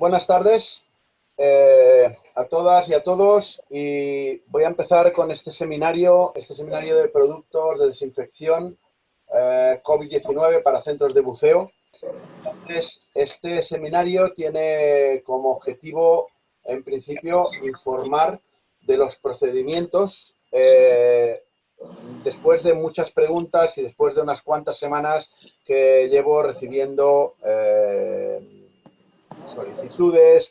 Buenas tardes a todas y a todos, y voy a empezar con este seminario de productos de desinfección COVID-19 para centros de buceo. Entonces, este seminario tiene como objetivo, en principio, informar de los procedimientos después de muchas preguntas y después de unas cuantas semanas que llevo recibiendo solicitudes,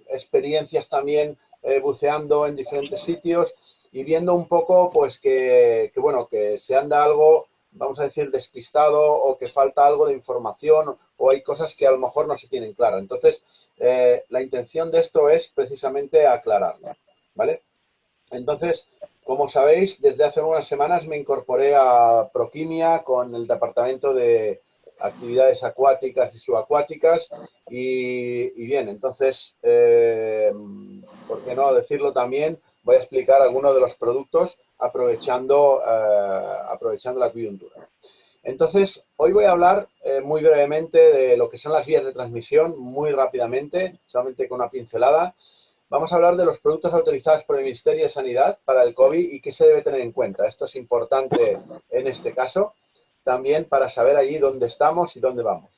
experiencias también buceando en diferentes sitios y viendo un poco pues bueno, que se anda algo, vamos a decir, despistado, o que falta algo de información, o hay cosas que a lo mejor no se tienen claras. Entonces, la intención de esto es precisamente aclararlo, ¿vale? Entonces, como sabéis, desde hace unas semanas me incorporé a Proquimia con el departamento de actividades acuáticas y subacuáticas y bien, entonces, ¿por qué no decirlo también? Voy a explicar algunos de los productos aprovechando la coyuntura. Entonces, hoy voy a hablar muy brevemente de lo que son las vías de transmisión, muy rápidamente, solamente con una pincelada. Vamos a hablar de los productos autorizados por el Ministerio de Sanidad para el COVID y qué se debe tener en cuenta. Esto es importante en este caso, también para saber allí dónde estamos y dónde vamos.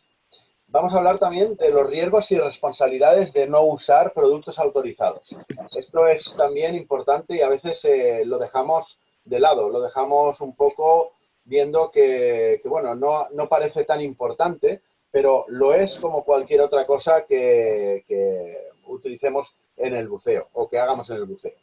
Vamos a hablar también de los riesgos y responsabilidades de no usar productos autorizados. Esto es también importante y a veces lo dejamos de lado, lo dejamos un poco viendo que bueno, no parece tan importante, pero lo es como cualquier otra cosa que utilicemos en el buceo o que hagamos en el buceo.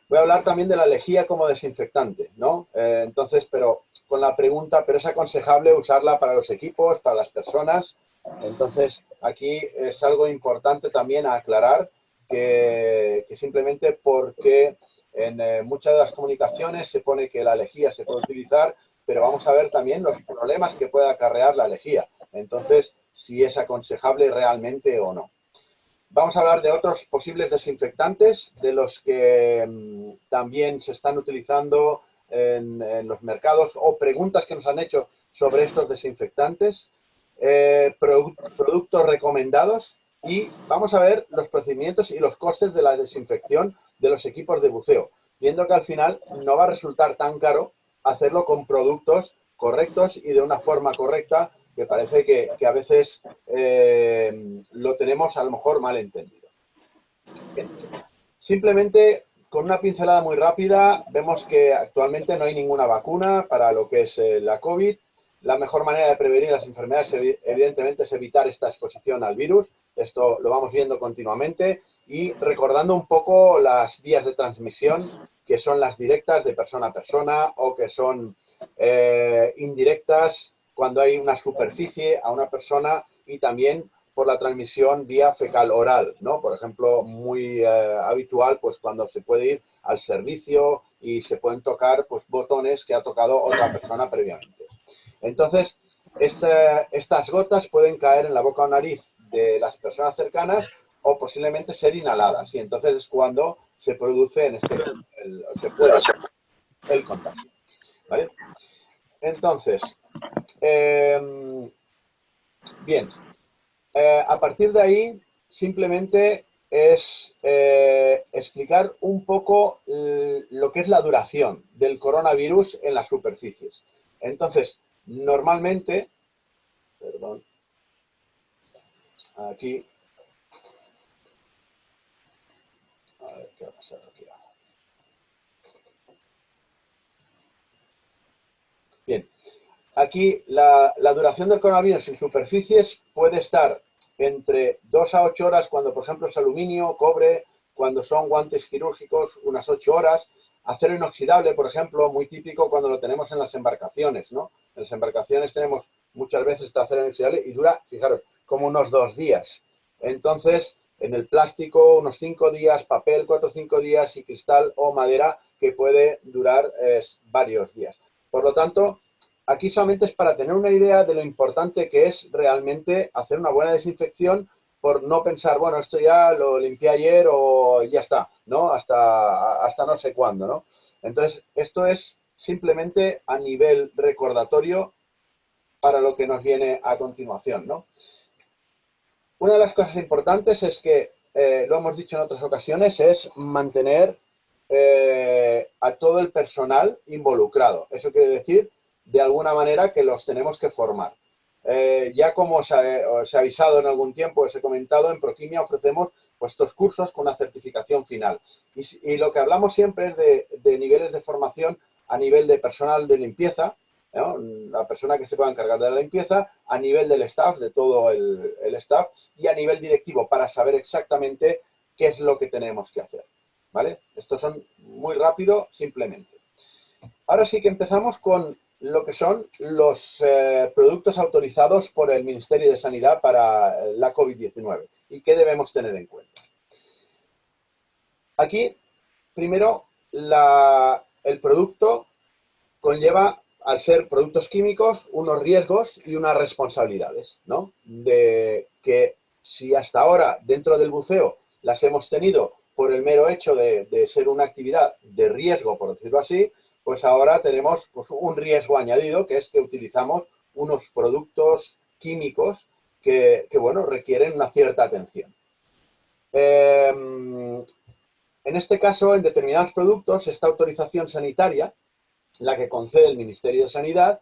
Voy a hablar también de la lejía como desinfectante, ¿no? Entonces, pero con la pregunta, ¿pero es aconsejable usarla para los equipos, para las personas? Entonces, aquí es algo importante también a aclarar que simplemente porque en muchas de las comunicaciones se pone que la lejía se puede utilizar, pero vamos a ver también los problemas que puede acarrear la lejía. Entonces, si es aconsejable realmente o no. Vamos a hablar de otros posibles desinfectantes, de los que también se están utilizando en los mercados, o preguntas que nos han hecho sobre estos desinfectantes, productos recomendados, y vamos a ver los procedimientos y los costes de la desinfección de los equipos de buceo, viendo que al final no va a resultar tan caro hacerlo con productos correctos y de una forma correcta, que parece que a veces lo tenemos a lo mejor mal entendido. Bien. Simplemente, con una pincelada muy rápida, vemos que actualmente no hay ninguna vacuna para lo que es la COVID. La mejor manera de prevenir las enfermedades, evidentemente, es evitar esta exposición al virus. Esto lo vamos viendo continuamente y recordando un poco las vías de transmisión, que son las directas de persona a persona, o que son indirectas cuando hay una superficie a una persona, y también por la transmisión vía fecal oral, ¿no? Por ejemplo, muy habitual, pues cuando se puede ir al servicio y se pueden tocar pues botones que ha tocado otra persona previamente. Entonces, estas gotas pueden caer en la boca o nariz de las personas cercanas o posiblemente ser inhaladas, y entonces es cuando se produce se puede el contagio, ¿vale? Entonces, bien, a partir de ahí, simplemente es explicar un poco lo que es la duración del coronavirus en las superficies. Entonces, normalmente, perdón, aquí, a ver qué va a pasar aquí. Bien, aquí la duración del coronavirus en superficies puede estar entre 2 a 8 horas cuando, por ejemplo, es aluminio, cobre, cuando son guantes quirúrgicos, unas 8 horas. Acero inoxidable, por ejemplo, muy típico cuando lo tenemos en las embarcaciones, ¿no? En las embarcaciones tenemos muchas veces este acero inoxidable y dura, fijaros, como unos 2 días. Entonces, en el plástico, unos 5 días, papel, 4 o 5 días, y cristal o madera, que puede durar varios días. Por lo tanto, aquí solamente es para tener una idea de lo importante que es realmente hacer una buena desinfección, por no pensar, bueno, esto ya lo limpié ayer o ya está, ¿no? Hasta no sé cuándo, ¿no? Entonces, esto es simplemente a nivel recordatorio para lo que nos viene a continuación, ¿no? Una de las cosas importantes es que, lo hemos dicho en otras ocasiones, es mantener a todo el personal involucrado. Eso quiere decir, de alguna manera, que los tenemos que formar. Ya como os he avisado en algún tiempo, os he comentado, en Proquimia ofrecemos pues, estos cursos con una certificación final. Y lo que hablamos siempre es de niveles de formación a nivel de personal de limpieza, ¿no? La persona que se pueda encargar de la limpieza, a nivel del staff, de todo el staff, y a nivel directivo, para saber exactamente qué es lo que tenemos que hacer. ¿Vale? Estos son muy rápido, simplemente. Ahora sí que empezamos con lo que son los productos autorizados por el Ministerio de Sanidad para la COVID-19 y qué debemos tener en cuenta. Aquí, primero, el producto conlleva, al ser productos químicos, unos riesgos y unas responsabilidades, ¿no? De que si hasta ahora dentro del buceo las hemos tenido por el mero hecho de ser una actividad de riesgo, por decirlo así, pues ahora tenemos pues, un riesgo añadido, que es que utilizamos unos productos químicos bueno, requieren una cierta atención. En este caso, en determinados productos, esta autorización sanitaria, la que concede el Ministerio de Sanidad,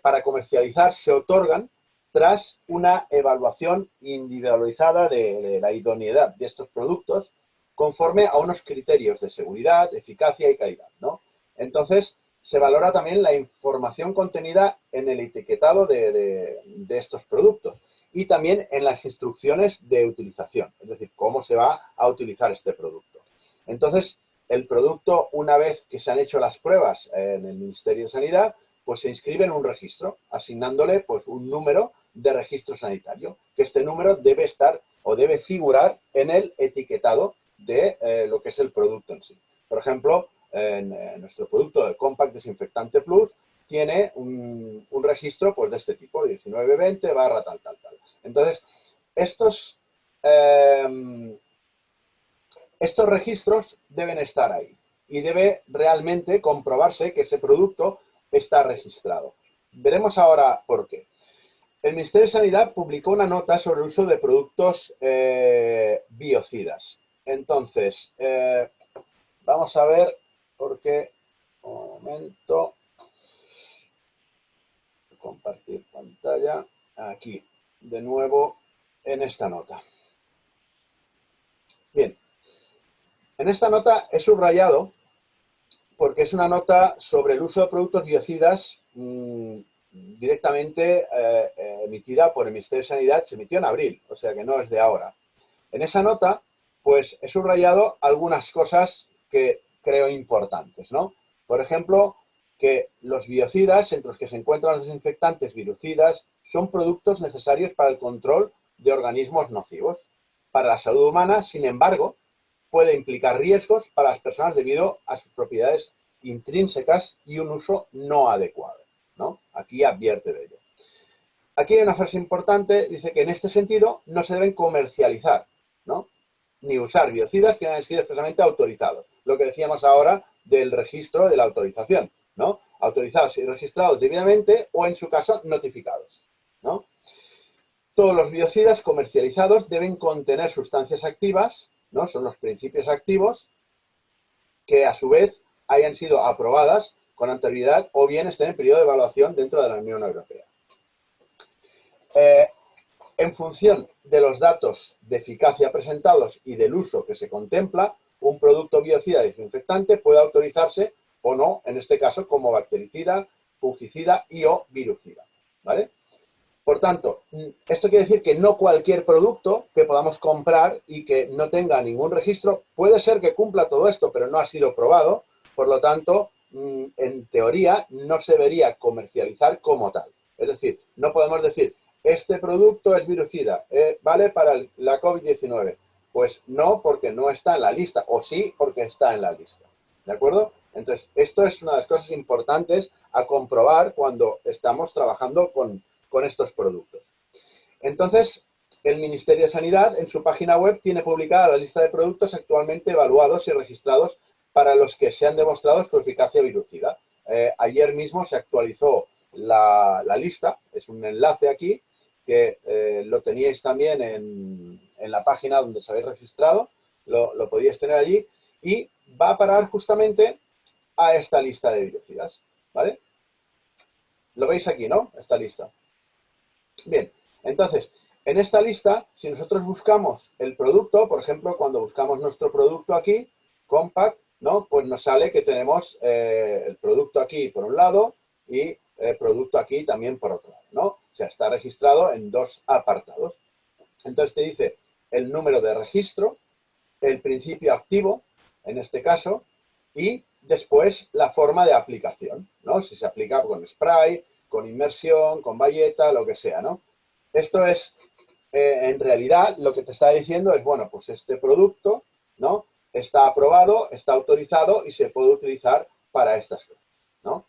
para comercializar se otorgan tras una evaluación individualizada de la idoneidad de estos productos conforme a unos criterios de seguridad, eficacia y calidad, ¿no? Entonces, se valora también la información contenida en el etiquetado de estos productos y también en las instrucciones de utilización, es decir, cómo se va a utilizar este producto. Entonces, el producto, una vez que se han hecho las pruebas en el Ministerio de Sanidad, pues se inscribe en un registro, asignándole pues un número de registro sanitario, que este número debe estar o debe figurar en el etiquetado de lo que es el producto en sí. Por ejemplo, en nuestro producto de Compact Desinfectante Plus tiene un registro pues de este tipo, 1920 barra tal. Entonces, estos registros deben estar ahí y debe realmente comprobarse que ese producto está registrado. Veremos ahora por qué. El Ministerio de Sanidad publicó una nota sobre el uso de productos biocidas. Entonces, vamos a ver por qué. Un momento. Compartir pantalla. Aquí, de nuevo, en esta nota. Bien. En esta nota he subrayado porque es una nota sobre el uso de productos biocidas directamente emitida por el Ministerio de Sanidad, se emitió en abril, o sea que no es de ahora. En esa nota, pues he subrayado algunas cosas que creo importantes, ¿no? Por ejemplo, que los biocidas, entre los que se encuentran los desinfectantes virucidas, son productos necesarios para el control de organismos nocivos. Para la salud humana, sin embargo, puede implicar riesgos para las personas debido a sus propiedades intrínsecas y un uso no adecuado, ¿no? Aquí advierte de ello. Aquí hay una frase importante, dice que en este sentido no se deben comercializar, ¿no? Ni usar biocidas que no hayan sido expresamente autorizados. Lo que decíamos ahora del registro de la autorización, ¿no? Autorizados y registrados debidamente o, en su caso, notificados, ¿no? Todos los biocidas comercializados deben contener sustancias activas, ¿no? Son los principios activos, que a su vez hayan sido aprobadas con anterioridad o bien estén en periodo de evaluación dentro de la Unión Europea. En función de los datos de eficacia presentados y del uso que se contempla, un producto biocida desinfectante puede autorizarse o no, en este caso, como bactericida, fungicida y o virucida, ¿vale? Por tanto, esto quiere decir que no cualquier producto que podamos comprar y que no tenga ningún registro, puede ser que cumpla todo esto, pero no ha sido probado, por lo tanto, en teoría, no se debería comercializar como tal. Es decir, no podemos decir, este producto es virucida, ¿vale? Para la COVID-19. Pues no, porque no está en la lista, o sí, porque está en la lista. ¿De acuerdo? Entonces, esto es una de las cosas importantes a comprobar cuando estamos trabajando con estos productos. Entonces, el Ministerio de Sanidad en su página web tiene publicada la lista de productos actualmente evaluados y registrados para los que se han demostrado su eficacia virucida. Ayer mismo se actualizó la lista, es un enlace aquí, que lo teníais también en la página donde os habéis registrado, lo podíais tener allí, y va a parar justamente a esta lista de biocidas, ¿vale? Lo veis aquí, ¿no? Esta lista. Bien, entonces, en esta lista, si nosotros buscamos el producto, por ejemplo, cuando buscamos nuestro producto aquí, Compact, ¿no? Pues nos sale que tenemos el producto aquí por un lado y el producto aquí también por otro lado, ¿no? O sea, está registrado en dos apartados. Entonces te dice el número de registro, el principio activo, en este caso, y después la forma de aplicación, ¿no? Si se aplica con spray, con inmersión, con bayeta, lo que sea, ¿no? Esto es, en realidad, lo que te está diciendo es, bueno, pues este producto, ¿no? Está aprobado, está autorizado y se puede utilizar para estas cosas, ¿no?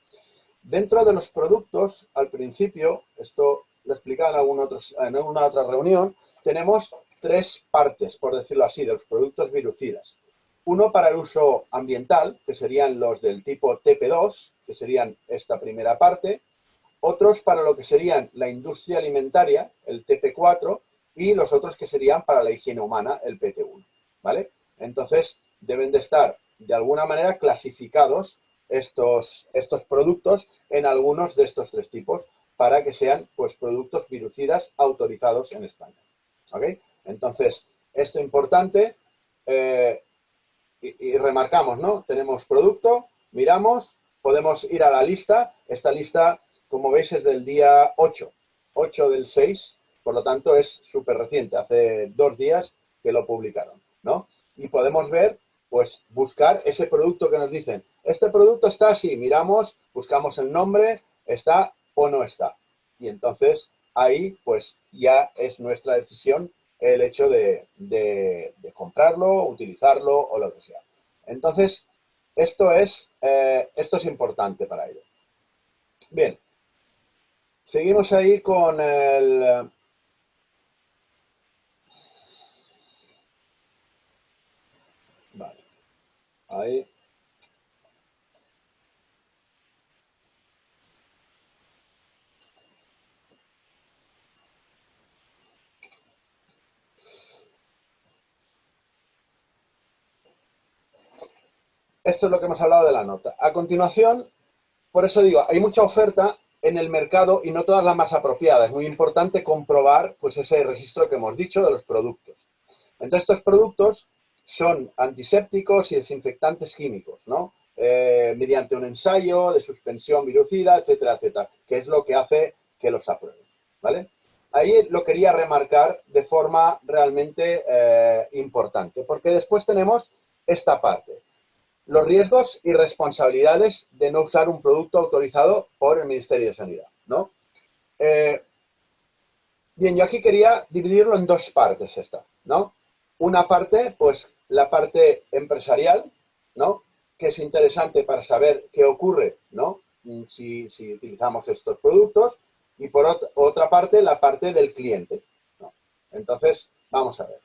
Dentro de los productos, al principio, esto lo explicaba en alguna otra reunión, tenemos tres partes, por decirlo así, de los productos virucidas. Uno para el uso ambiental, que serían los del tipo TP2, que serían esta primera parte. Otros para lo que serían la industria alimentaria, el TP4, y los otros que serían para la higiene humana, el PT1, ¿vale? Entonces, deben de estar de alguna manera clasificados estos productos en algunos de estos tres tipos para que sean, pues, productos virucidas autorizados en España, ¿ok? Entonces, esto es importante y remarcamos, ¿no? Tenemos producto, miramos, podemos ir a la lista. Esta lista, como veis, es del día 8 del 6, por lo tanto es súper reciente, hace 2 días que lo publicaron, ¿no? Y podemos ver, pues, buscar ese producto que nos dicen. Este producto está así, miramos, buscamos el nombre, está o no está. Y entonces ahí, pues, ya es nuestra decisión el hecho de comprarlo, utilizarlo o lo que sea. Entonces, esto es importante para ello. Bien, seguimos ahí con el... Vale, ahí. Esto es lo que hemos hablado de la nota. A continuación, por eso digo, hay mucha oferta en el mercado y no todas las más apropiadas. Es muy importante comprobar, pues, ese registro que hemos dicho de los productos. Entonces, estos productos son antisépticos y desinfectantes químicos, ¿no? Mediante un ensayo de suspensión virucida, etcétera, etcétera, que es lo que hace que los aprueben, ¿vale? Ahí lo quería remarcar de forma realmente importante, porque después tenemos esta parte. Los riesgos y responsabilidades de no usar un producto autorizado por el Ministerio de Sanidad, ¿no? Bien, yo aquí quería dividirlo en dos partes esta, ¿no? Una parte, pues la parte empresarial, ¿no? Que es interesante para saber qué ocurre, ¿no? Si utilizamos estos productos. Y por otra parte, la parte del cliente, ¿no? Entonces, vamos a ver.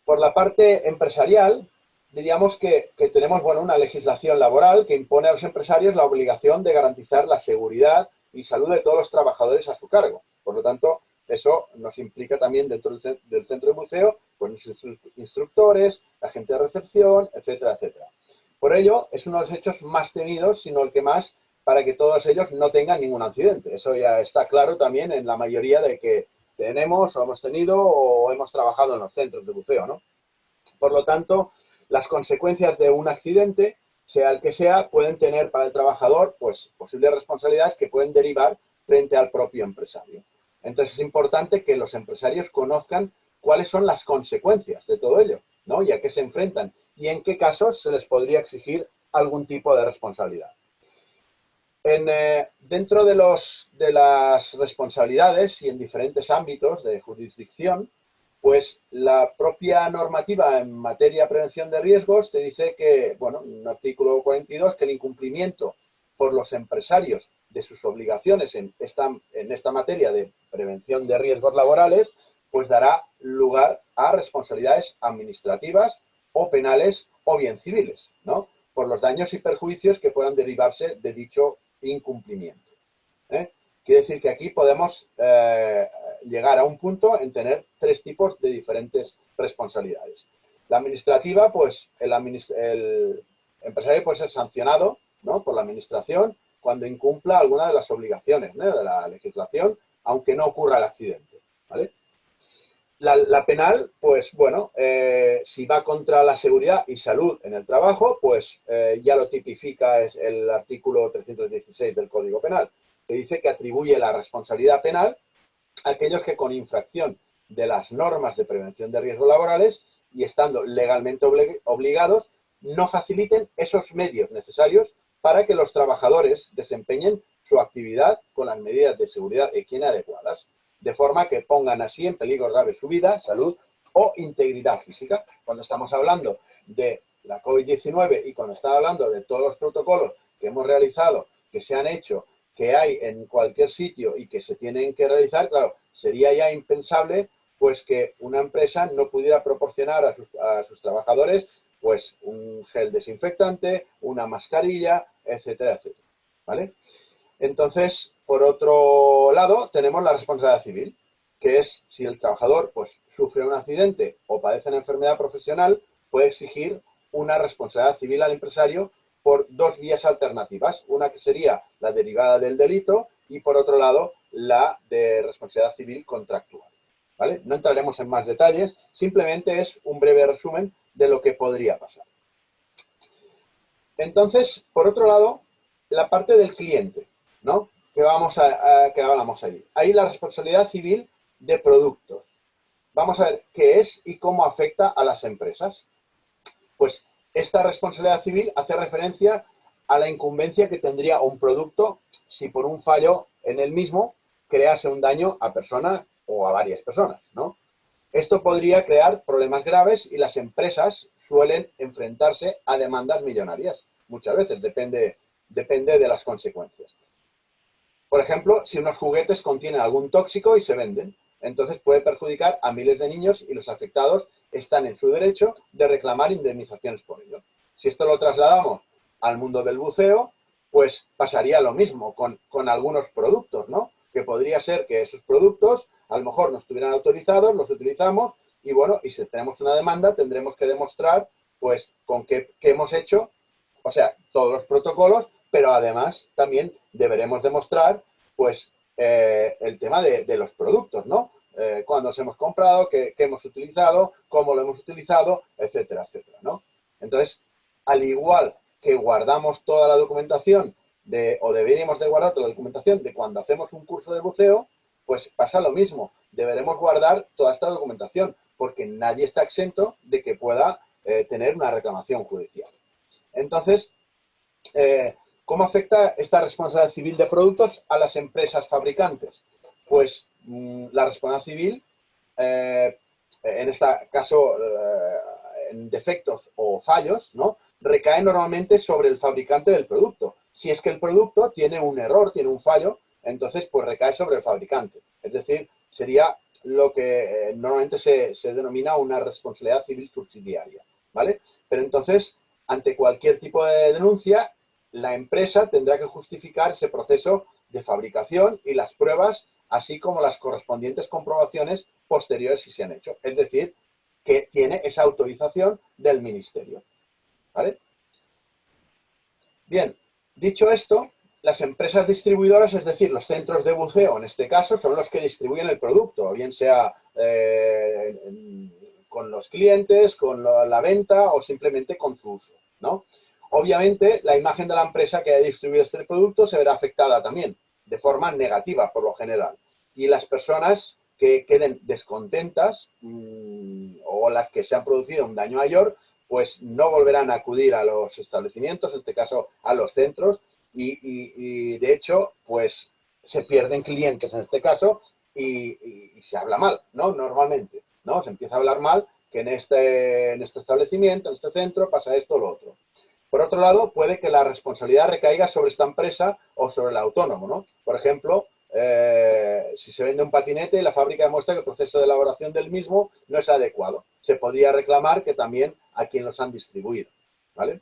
Por la parte empresarial, diríamos que tenemos, bueno, una legislación laboral que impone a los empresarios la obligación de garantizar la seguridad y salud de todos los trabajadores a su cargo. Por lo tanto, eso nos implica también dentro del centro de buceo, pues los instructores, la gente de recepción, etcétera, etcétera. Por ello, es uno de los hechos más temidos, sino el que más, para que todos ellos no tengan ningún accidente. Eso ya está claro también en la mayoría de que tenemos o hemos tenido o hemos trabajado en los centros de buceo, ¿no? Por lo tanto, las consecuencias de un accidente, sea el que sea, pueden tener para el trabajador, pues, posibles responsabilidades que pueden derivar frente al propio empresario. Entonces, es importante que los empresarios conozcan cuáles son las consecuencias de todo ello, ¿no? Y a qué se enfrentan y en qué casos se les podría exigir algún tipo de responsabilidad. Dentro de las responsabilidades y en diferentes ámbitos de jurisdicción, pues la propia normativa en materia de prevención de riesgos te dice que, bueno, en el artículo 42, que el incumplimiento por los empresarios de sus obligaciones en esta materia de prevención de riesgos laborales, pues dará lugar a responsabilidades administrativas o penales o bien civiles, ¿no? Por los daños y perjuicios que puedan derivarse de dicho incumplimiento. ¿Eh? Quiere decir que aquí podemos llegar a un punto en tener tres tipos de diferentes responsabilidades. La administrativa, pues el empresario puede ser sancionado, ¿no?, por la administración cuando incumpla alguna de las obligaciones, ¿no?, de la legislación, aunque no ocurra el accidente, ¿vale? La penal, pues bueno, si va contra la seguridad y salud en el trabajo, pues ya lo tipifica es el artículo 316 del Código Penal, que dice que atribuye la responsabilidad penal a aquellos que con infracción de las normas de prevención de riesgos laborales y estando legalmente obligados, no faciliten esos medios necesarios para que los trabajadores desempeñen su actividad con las medidas de seguridad e higiene adecuadas, de forma que pongan así en peligro grave su vida, salud o integridad física. Cuando estamos hablando de la COVID-19 y cuando estamos hablando de todos los protocolos que hemos realizado, que se han hecho, que hay en cualquier sitio y que se tienen que realizar, claro, sería ya impensable pues que una empresa no pudiera proporcionar a sus trabajadores pues un gel desinfectante, una mascarilla, etcétera, etcétera, ¿vale? Entonces, por otro lado, tenemos la responsabilidad civil, que es si el trabajador pues sufre un accidente o padece una enfermedad profesional, puede exigir una responsabilidad civil al empresario por dos vías alternativas. Una que sería la derivada del delito y, por otro lado, la de responsabilidad civil contractual, ¿vale? No entraremos en más detalles, simplemente es un breve resumen de lo que podría pasar. Entonces, por otro lado, la parte del cliente, ¿no?, que hablamos ahí. Ahí la responsabilidad civil de productos. Vamos a ver qué es y cómo afecta a las empresas. Pues esta responsabilidad civil hace referencia a la incumbencia que tendría un producto si por un fallo en el mismo crease un daño a personas o a varias personas, ¿no? Esto podría crear problemas graves y las empresas suelen enfrentarse a demandas millonarias. Muchas veces, depende de las consecuencias. Por ejemplo, si unos juguetes contienen algún tóxico y se venden, entonces puede perjudicar a miles de niños y los afectados están en su derecho de reclamar indemnizaciones por ello. Si esto lo trasladamos al mundo del buceo, pues pasaría lo mismo con algunos productos, ¿no? Que podría ser que esos productos a lo mejor no estuvieran autorizados, los utilizamos y bueno, y si tenemos una demanda tendremos que demostrar pues con qué hemos hecho, o sea, todos los protocolos, pero además también deberemos demostrar pues el tema de los productos, ¿no? Cuándo los hemos comprado, qué hemos utilizado, cómo lo hemos utilizado, etcétera, etcétera, ¿no? Entonces, al igual que guardamos toda la documentación o deberíamos de guardar toda la documentación de cuando hacemos un curso de buceo, pues pasa lo mismo. Deberemos guardar toda esta documentación porque nadie está exento de que pueda tener una reclamación judicial. Entonces, ¿cómo afecta esta responsabilidad civil de productos a las empresas fabricantes? Pues la responsabilidad civil, en este caso, en defectos o fallos, ¿no?, recae normalmente sobre el fabricante del producto. Si es que el producto tiene un error, tiene un fallo, entonces pues recae sobre el fabricante. Es decir, sería lo que normalmente se denomina una responsabilidad civil subsidiaria, ¿vale? Pero entonces, ante cualquier tipo de denuncia, la empresa tendrá que justificar ese proceso de fabricación y las pruebas, así como las correspondientes comprobaciones posteriores si se han hecho. Es decir, que tiene esa autorización del ministerio, ¿vale? Bien, dicho esto, las empresas distribuidoras, es decir, los centros de buceo, en este caso, son los que distribuyen el producto, bien sea con los clientes, con la venta o simplemente con su uso, ¿no? Obviamente, la imagen de la empresa que ha distribuido este producto se verá afectada también, de forma negativa por lo general. Y las personas que queden descontentas o las que se han producido un daño mayor, pues no volverán a acudir a los establecimientos, en este caso a los centros, y de hecho, pues se pierden clientes en este caso y se habla mal, ¿no? Normalmente, ¿no? Se empieza a hablar mal que en este establecimiento, en este centro, pasa esto o lo otro. Por otro lado, puede que la responsabilidad recaiga sobre esta empresa o sobre el autónomo, ¿no? Por ejemplo, si se vende un patinete y la fábrica demuestra que el proceso de elaboración del mismo no es adecuado, se podría reclamar que también a quien los han distribuido, ¿vale?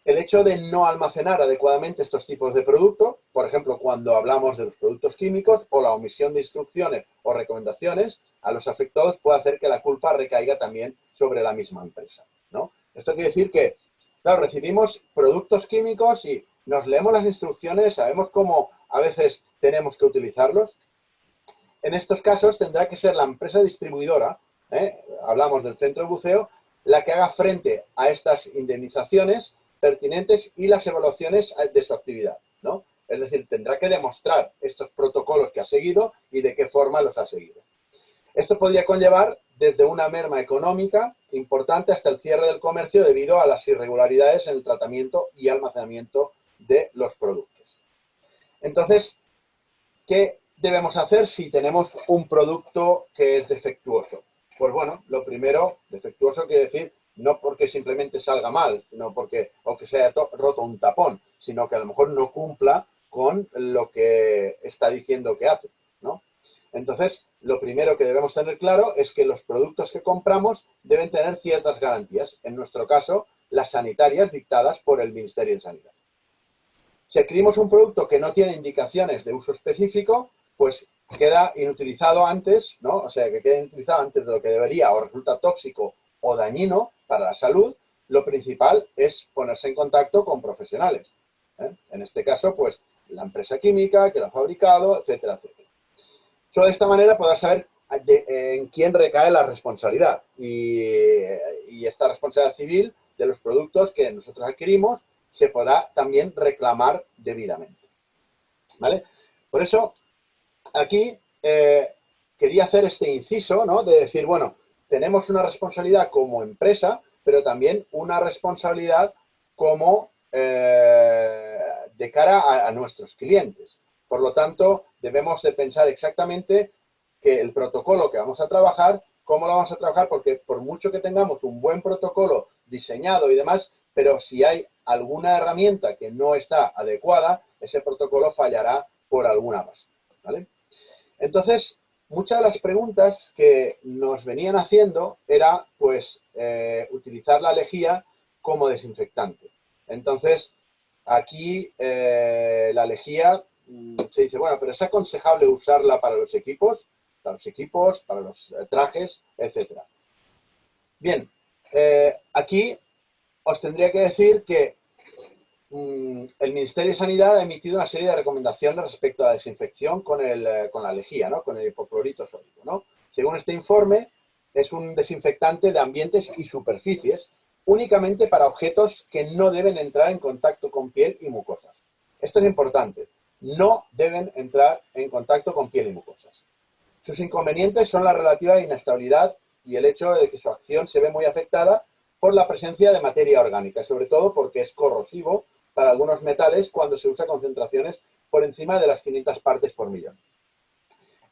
El hecho de no almacenar adecuadamente estos tipos de productos, por ejemplo, cuando hablamos de los productos químicos o la omisión de instrucciones o recomendaciones a los afectados puede hacer que la culpa recaiga también sobre la misma empresa, ¿no? Esto quiere decir que, claro, recibimos productos químicos y nos leemos las instrucciones, sabemos cómo a veces tenemos que utilizarlos. En estos casos tendrá que ser la empresa distribuidora, hablamos del centro de buceo, la que haga frente a estas indemnizaciones pertinentes y las evaluaciones de su actividad, ¿no? Es decir, tendrá que demostrar estos protocolos que ha seguido y de qué forma los ha seguido. Esto podría conllevar desde una merma económica importante hasta el cierre del comercio debido a las irregularidades en el tratamiento y almacenamiento de los productos. Entonces, ¿qué debemos hacer si tenemos un producto que es defectuoso? Pues bueno, lo primero, defectuoso quiere decir no porque simplemente salga mal, sino porque o que se haya roto un tapón, sino que a lo mejor no cumpla con lo que está diciendo que hace, ¿no? Entonces, lo primero que debemos tener claro es que los productos que compramos deben tener ciertas garantías, en nuestro caso, las sanitarias dictadas por el Ministerio de Sanidad. Si adquirimos un producto que no tiene indicaciones de uso específico, pues queda inutilizado antes, ¿no? O sea, que queda inutilizado antes de lo que debería o resulta tóxico o dañino para la salud. Lo principal es ponerse en contacto con profesionales, ¿eh? En este caso, pues, la empresa química que lo ha fabricado, etcétera, etcétera. Solo de esta manera podrás saber en quién recae la responsabilidad y esta responsabilidad civil de los productos que nosotros adquirimos se podrá también reclamar debidamente, ¿vale? Por eso, aquí quería hacer este inciso, ¿no? De decir, bueno, tenemos una responsabilidad como empresa, pero también una responsabilidad como de cara a nuestros clientes. Por lo tanto, debemos de pensar exactamente que el protocolo que vamos a trabajar, cómo lo vamos a trabajar, porque por mucho que tengamos un buen protocolo diseñado y demás, pero si hay alguna herramienta que no está adecuada, ese protocolo fallará por alguna base, ¿vale? Entonces, muchas de las preguntas que nos venían haciendo era, pues, utilizar la lejía como desinfectante. Entonces, aquí la lejía se dice, bueno, pero es aconsejable usarla para los equipos, para los trajes, etcétera. Bien, aquí os tendría que decir que el Ministerio de Sanidad ha emitido una serie de recomendaciones respecto a la desinfección con la lejía, ¿no? Con el hipoclorito sódico, ¿no? Según este informe, es un desinfectante de ambientes y superficies únicamente para objetos que no deben entrar en contacto con piel y mucosas. Esto es importante. No deben entrar en contacto con piel y mucosas. Sus inconvenientes son la relativa inestabilidad y el hecho de que su acción se ve muy afectada por la presencia de materia orgánica, sobre todo porque es corrosivo para algunos metales cuando se usa concentraciones por encima de las 500 partes por millón.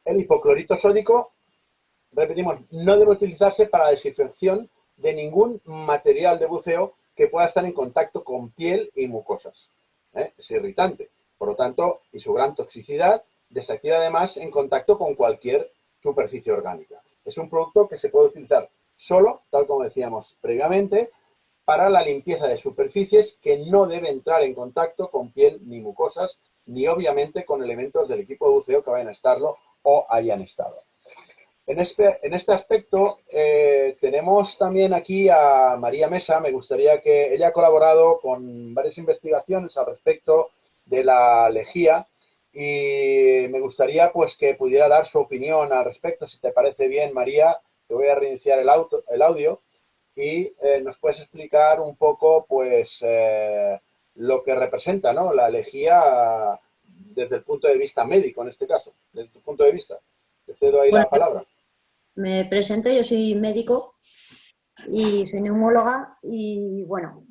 El hipoclorito sódico, repetimos, no debe utilizarse para la desinfección de ningún material de buceo que pueda estar en contacto con piel y mucosas. Es irritante, por lo tanto, y su gran toxicidad desactiva además en contacto con cualquier superficie orgánica. Es un producto que se puede utilizar solo, tal como decíamos previamente, para la limpieza de superficies que no debe entrar en contacto con piel ni mucosas, ni obviamente con elementos del equipo de buceo que vayan a estarlo o hayan estado. En este aspecto tenemos también aquí a María Mesa. Me gustaría que ella ha colaborado con varias investigaciones al respecto de la lejía y me gustaría pues que pudiera dar su opinión al respecto. Si te parece bien, María, te voy a reiniciar el audio y nos puedes explicar un poco pues lo que representa, ¿no?, la lejía desde el punto de vista médico, en este caso, desde tu punto de vista. Te cedo ahí Bueno, la palabra. me presento, yo soy médico y soy neumóloga y bueno,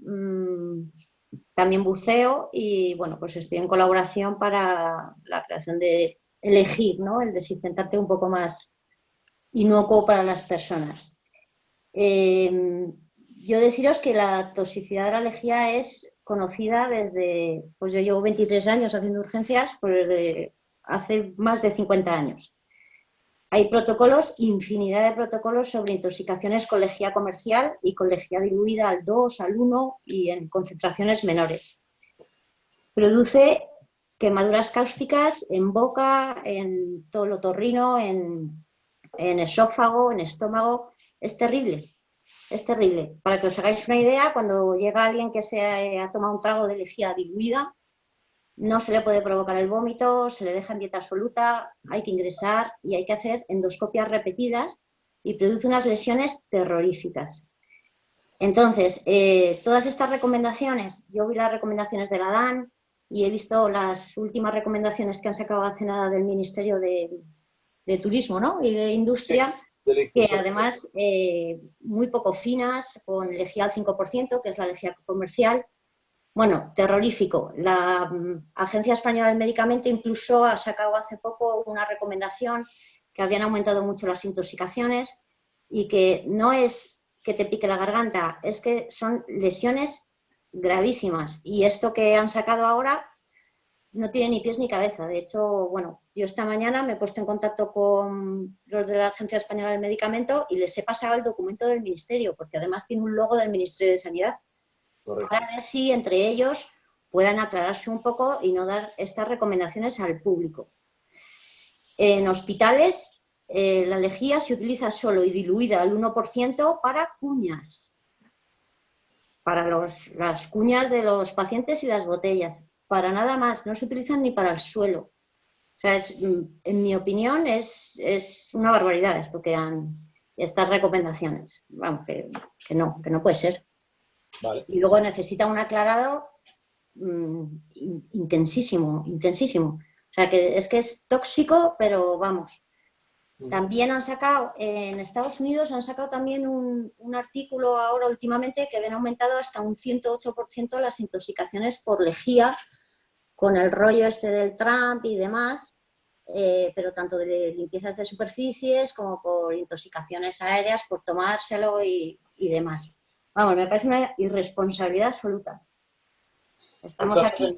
también buceo y bueno, pues estoy en colaboración para la creación de elegir, ¿no?, el desinfectante un poco más inocuo para las personas. Yo deciros que la toxicidad de la lejía es conocida desde, pues yo llevo 23 años haciendo urgencias, pues desde hace más de 50 años. Hay protocolos, infinidad de protocolos sobre intoxicaciones con lejía comercial y con lejía diluida al 2, al 1 y en concentraciones menores. Produce quemaduras cáusticas en boca, en todo el otorrino, en esófago, en estómago. Es terrible, es terrible. Para que os hagáis una idea, cuando llega alguien que se ha tomado un trago de lejía diluida, no se le puede provocar el vómito, se le deja en dieta absoluta, hay que ingresar y hay que hacer endoscopias repetidas y produce unas lesiones terroríficas. Entonces, todas estas recomendaciones, yo vi las recomendaciones de la DAN y he visto las últimas recomendaciones que han sacado hace nada del Ministerio de Turismo, ¿no? Y de Industria, Sí, que además muy poco finas, con lejía al 5%, que es la lejía comercial. Bueno, terrorífico. La Agencia Española del Medicamento incluso ha sacado hace poco una recomendación que habían aumentado mucho las intoxicaciones y que no es que te pique la garganta, es que son lesiones gravísimas. Y esto que han sacado ahora no tiene ni pies ni cabeza. De hecho, bueno, yo esta mañana me he puesto en contacto con los de la Agencia Española del Medicamento y les he pasado el documento del Ministerio, porque además tiene un logo del Ministerio de Sanidad. correcto. Para ver si entre ellos puedan aclararse un poco y no dar estas recomendaciones al público. En hospitales, la lejía se utiliza solo y diluida al 1% para cuñas, para las cuñas de los pacientes y las botellas. Para nada más, no se utilizan ni para el suelo. O sea, en mi opinión, es una barbaridad esto que estas recomendaciones. Vamos, que no puede ser. Vale. Y luego necesita un aclarado intensísimo, intensísimo. O sea, que es tóxico, pero vamos. También han sacado, en Estados Unidos han sacado también un artículo ahora últimamente que ven aumentado hasta un 108% las intoxicaciones por lejía con el rollo este del Trump y demás, pero tanto de limpiezas de superficies como por intoxicaciones aéreas, por tomárselo y demás. Vamos, me parece una irresponsabilidad absoluta. Estamos Entonces aquí.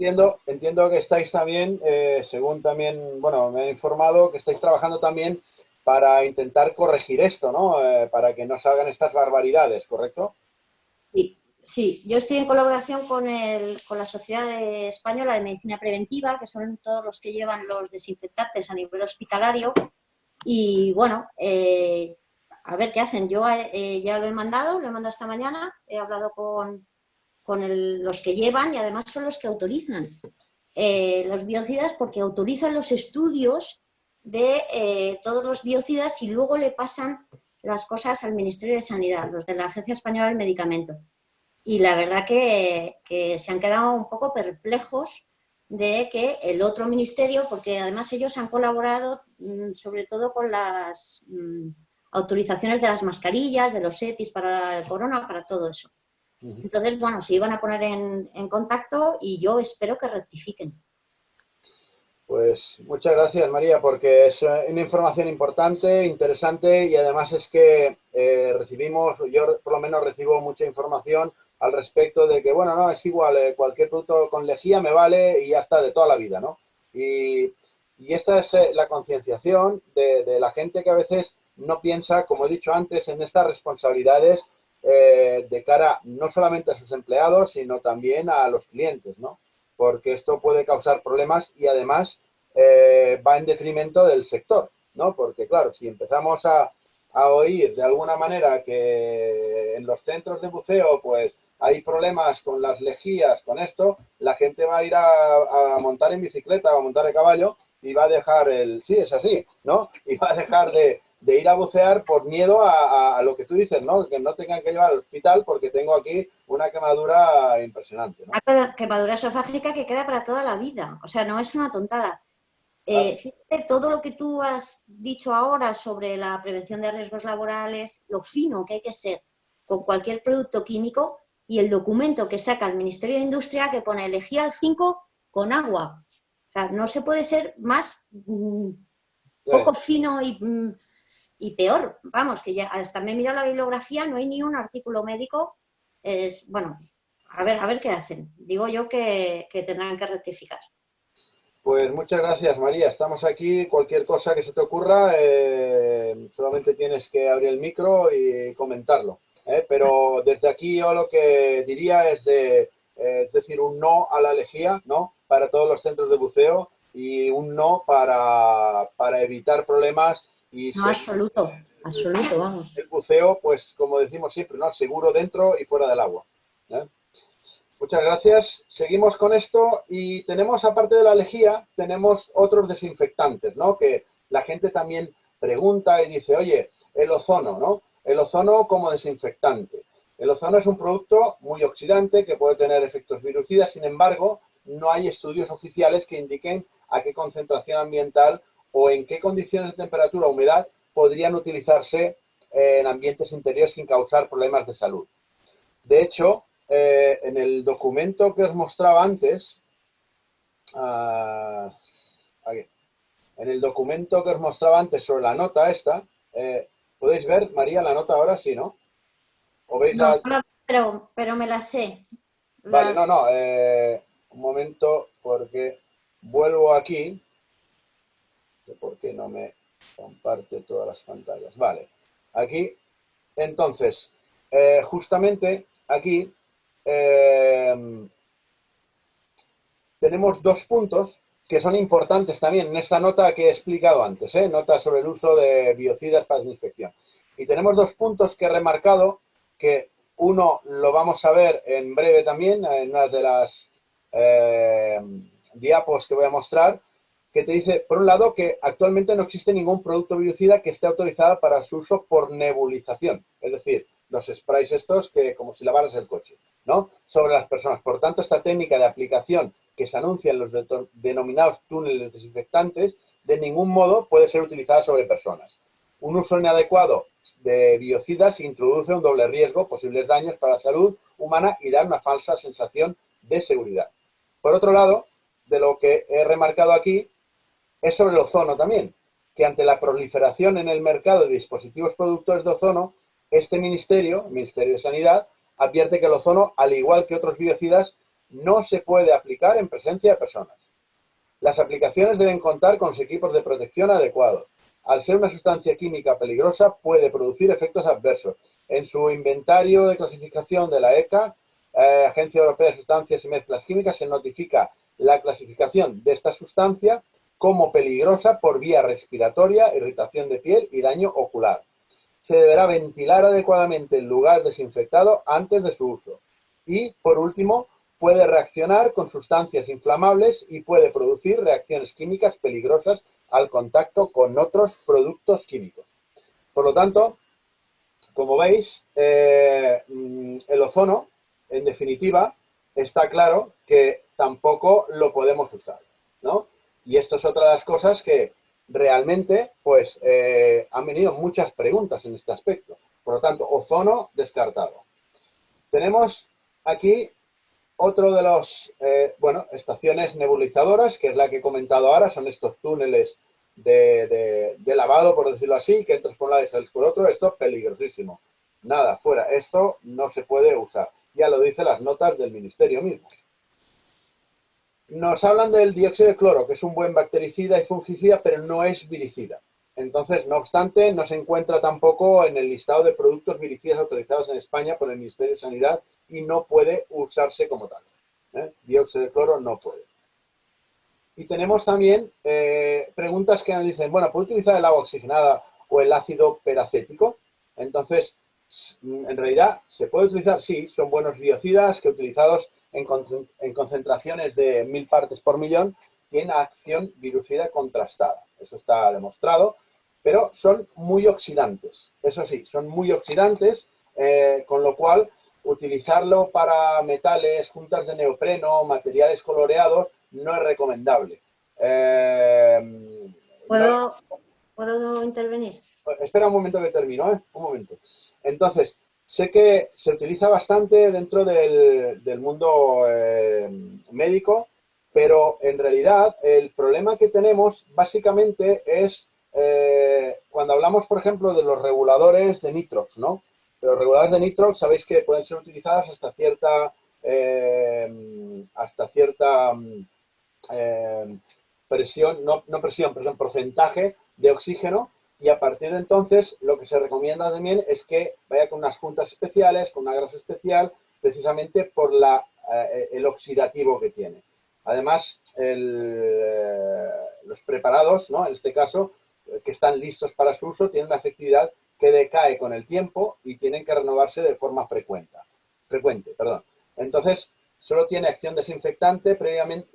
entiendo que estáis también, según también, bueno, me han informado que estáis trabajando también para intentar corregir esto, ¿no? Para que no salgan estas barbaridades, ¿correcto? Sí, yo estoy en colaboración con la Sociedad Española de Medicina Preventiva, que son todos los que llevan los desinfectantes a nivel hospitalario. Y bueno, a ver qué hacen. Yo ya lo he mandado esta mañana, he hablado con los que llevan y además son los que autorizan los biocidas, porque autorizan los estudios de todos los biocidas y luego le pasan las cosas al Ministerio de Sanidad, los de la Agencia Española del Medicamento. Y la verdad que se han quedado un poco perplejos de que el otro ministerio, porque además ellos han colaborado sobre todo con las autorizaciones de las mascarillas, de los EPIs para el corona, para todo eso. Entonces, bueno, se iban a poner en contacto y yo espero que rectifiquen. Pues muchas gracias, María, porque es una información importante, interesante y además es que yo por lo menos recibo mucha información al respecto de que, bueno, no, es igual, cualquier producto con lejía me vale y ya está, de toda la vida, ¿no? Y esta es la concienciación de la gente que a veces no piensa, como he dicho antes, en estas responsabilidades de cara no solamente a sus empleados, sino también a los clientes, ¿no? Porque esto puede causar problemas y además va en detrimento del sector, ¿no? Porque claro, si empezamos a oír de alguna manera que en los centros de buceo pues hay problemas con las lejías, con esto, la gente va a ir a montar en bicicleta o a montar a caballo y va a dejar sí, es así, ¿no? Y va a dejar de ir a bucear por miedo a lo que tú dices, ¿no? Que no tengan que llevar al hospital porque tengo aquí una quemadura impresionante, ¿no? Una quemadura esofágica que queda para toda la vida, o sea, no es una tontada. Fíjate, todo lo que tú has dicho ahora sobre la prevención de riesgos laborales, lo fino que hay que ser con cualquier producto químico y el documento que saca el Ministerio de Industria que pone lejía al 5 con agua. O sea, no se puede ser más poco fino y peor. Vamos, que ya hasta me he mirado la bibliografía, no hay ni un artículo médico. Bueno, a ver qué hacen. Digo yo que tendrán que rectificar. Pues muchas gracias, María. Estamos aquí. Cualquier cosa que se te ocurra, solamente tienes que abrir el micro y comentarlo. Pero desde aquí yo lo que diría es decir, un no a la lejía, ¿no? Para todos los centros de buceo y un no para evitar problemas y No, absoluto, absoluto, vamos. el buceo, pues como decimos siempre, ¿no? Seguro dentro y fuera del agua. ¿Eh? Muchas gracias. Seguimos con esto y tenemos, aparte de la lejía, tenemos otros desinfectantes, ¿no? Que la gente también pregunta y dice, oye, el ozono, ¿no? El ozono como desinfectante. El ozono es un producto muy oxidante que puede tener efectos virucidas, sin embargo, no hay estudios oficiales que indiquen a qué concentración ambiental o en qué condiciones de temperatura o humedad podrían utilizarse en ambientes interiores sin causar problemas de salud. De hecho, en el documento que os mostraba antes, uh, aquí, en el documento que os mostraba antes sobre la nota esta, ¿podéis ver, María, la nota ahora? Sí, ¿no? ¿O veis No, la...? pero me la sé. Vale, La- no, no, un momento, porque vuelvo aquí, ¿por qué no me comparte todas las pantallas? Vale, aquí, entonces, justamente aquí, eh, tenemos dos puntos que son importantes también en esta nota que he explicado antes, nota sobre el uso de biocidas para desinfección. Y tenemos dos puntos que he remarcado, que uno lo vamos a ver en breve también, en una de las diapos que voy a mostrar, que te dice, por un lado, que actualmente no existe ningún producto biocida que esté autorizado para su uso por nebulización, es decir, los sprays estos que como si lavaras el coche, ¿no? Sobre las personas. Por tanto, esta técnica de aplicación que se anuncia en los denominados túneles desinfectantes, de ningún modo puede ser utilizada sobre personas. Un uso inadecuado de biocidas introduce un doble riesgo, posibles daños para la salud humana y da una falsa sensación de seguridad. Por otro lado, de lo que he remarcado aquí, es sobre el ozono también, que ante la proliferación en el mercado de dispositivos productores de ozono, este ministerio, el Ministerio de Sanidad, advierte que el ozono, al igual que otros biocidas, no se puede aplicar en presencia de personas. Las aplicaciones deben contar con los equipos de protección adecuados. Al ser una sustancia química peligrosa, puede producir efectos adversos. En su inventario de clasificación de la ECA, Agencia Europea de Sustancias y Mezclas Químicas, se notifica la clasificación de esta sustancia como peligrosa por vía respiratoria, irritación de piel y daño ocular. Se deberá ventilar adecuadamente el lugar desinfectado antes de su uso. Y, por último, puede reaccionar con sustancias inflamables y puede producir reacciones químicas peligrosas al contacto con otros productos químicos. Por lo tanto, como veis, el ozono, en definitiva, está claro que tampoco lo podemos usar, ¿no? Y esto es otra de las cosas que realmente, pues, han venido muchas preguntas en este aspecto. Por lo tanto, ozono descartado. Tenemos aquí otro de los, estaciones nebulizadoras, que es la que he comentado ahora, son estos túneles de lavado, por decirlo así, que entras por un lado y sales por otro. Esto es peligrosísimo. Nada, fuera. Esto no se puede usar. Ya lo dicen las notas del ministerio mismo. Nos hablan del dióxido de cloro, que es un buen bactericida y fungicida, pero no es viricida. Entonces, no obstante, no se encuentra tampoco en el listado de productos viricidas autorizados en España por el Ministerio de Sanidad y no puede usarse como tal. Dióxido de cloro no puede. Y tenemos también preguntas que nos dicen, bueno, ¿puedo utilizar el agua oxigenada o el ácido peracético? Entonces, en realidad, ¿se puede utilizar? Sí, son buenos biocidas que utilizados en concentraciones de 1000 partes por millón tienen acción virucida contrastada. Eso está demostrado, pero son muy oxidantes. Eso sí, son muy oxidantes, con lo cual utilizarlo para metales, juntas de neopreno, materiales coloreados, no es recomendable. No, ¿Puedo, puedo intervenir? espera un momento que termino, un momento. Entonces, sé que se utiliza bastante dentro del mundo médico, pero en realidad el problema que tenemos básicamente es cuando hablamos, por ejemplo, de los reguladores de nitrox, ¿no? Los reguladores de nitrox sabéis que pueden ser utilizados hasta cierta presión, no presión, perdón, porcentaje de oxígeno, y a partir de entonces lo que se recomienda también es que vaya con unas juntas especiales, con una grasa especial, precisamente por el oxidativo que tiene. Además, los preparados, ¿no? En este caso, que están listos para su uso, tienen una efectividad que decae con el tiempo y tienen que renovarse de forma frecuente. Entonces, solo tiene acción desinfectante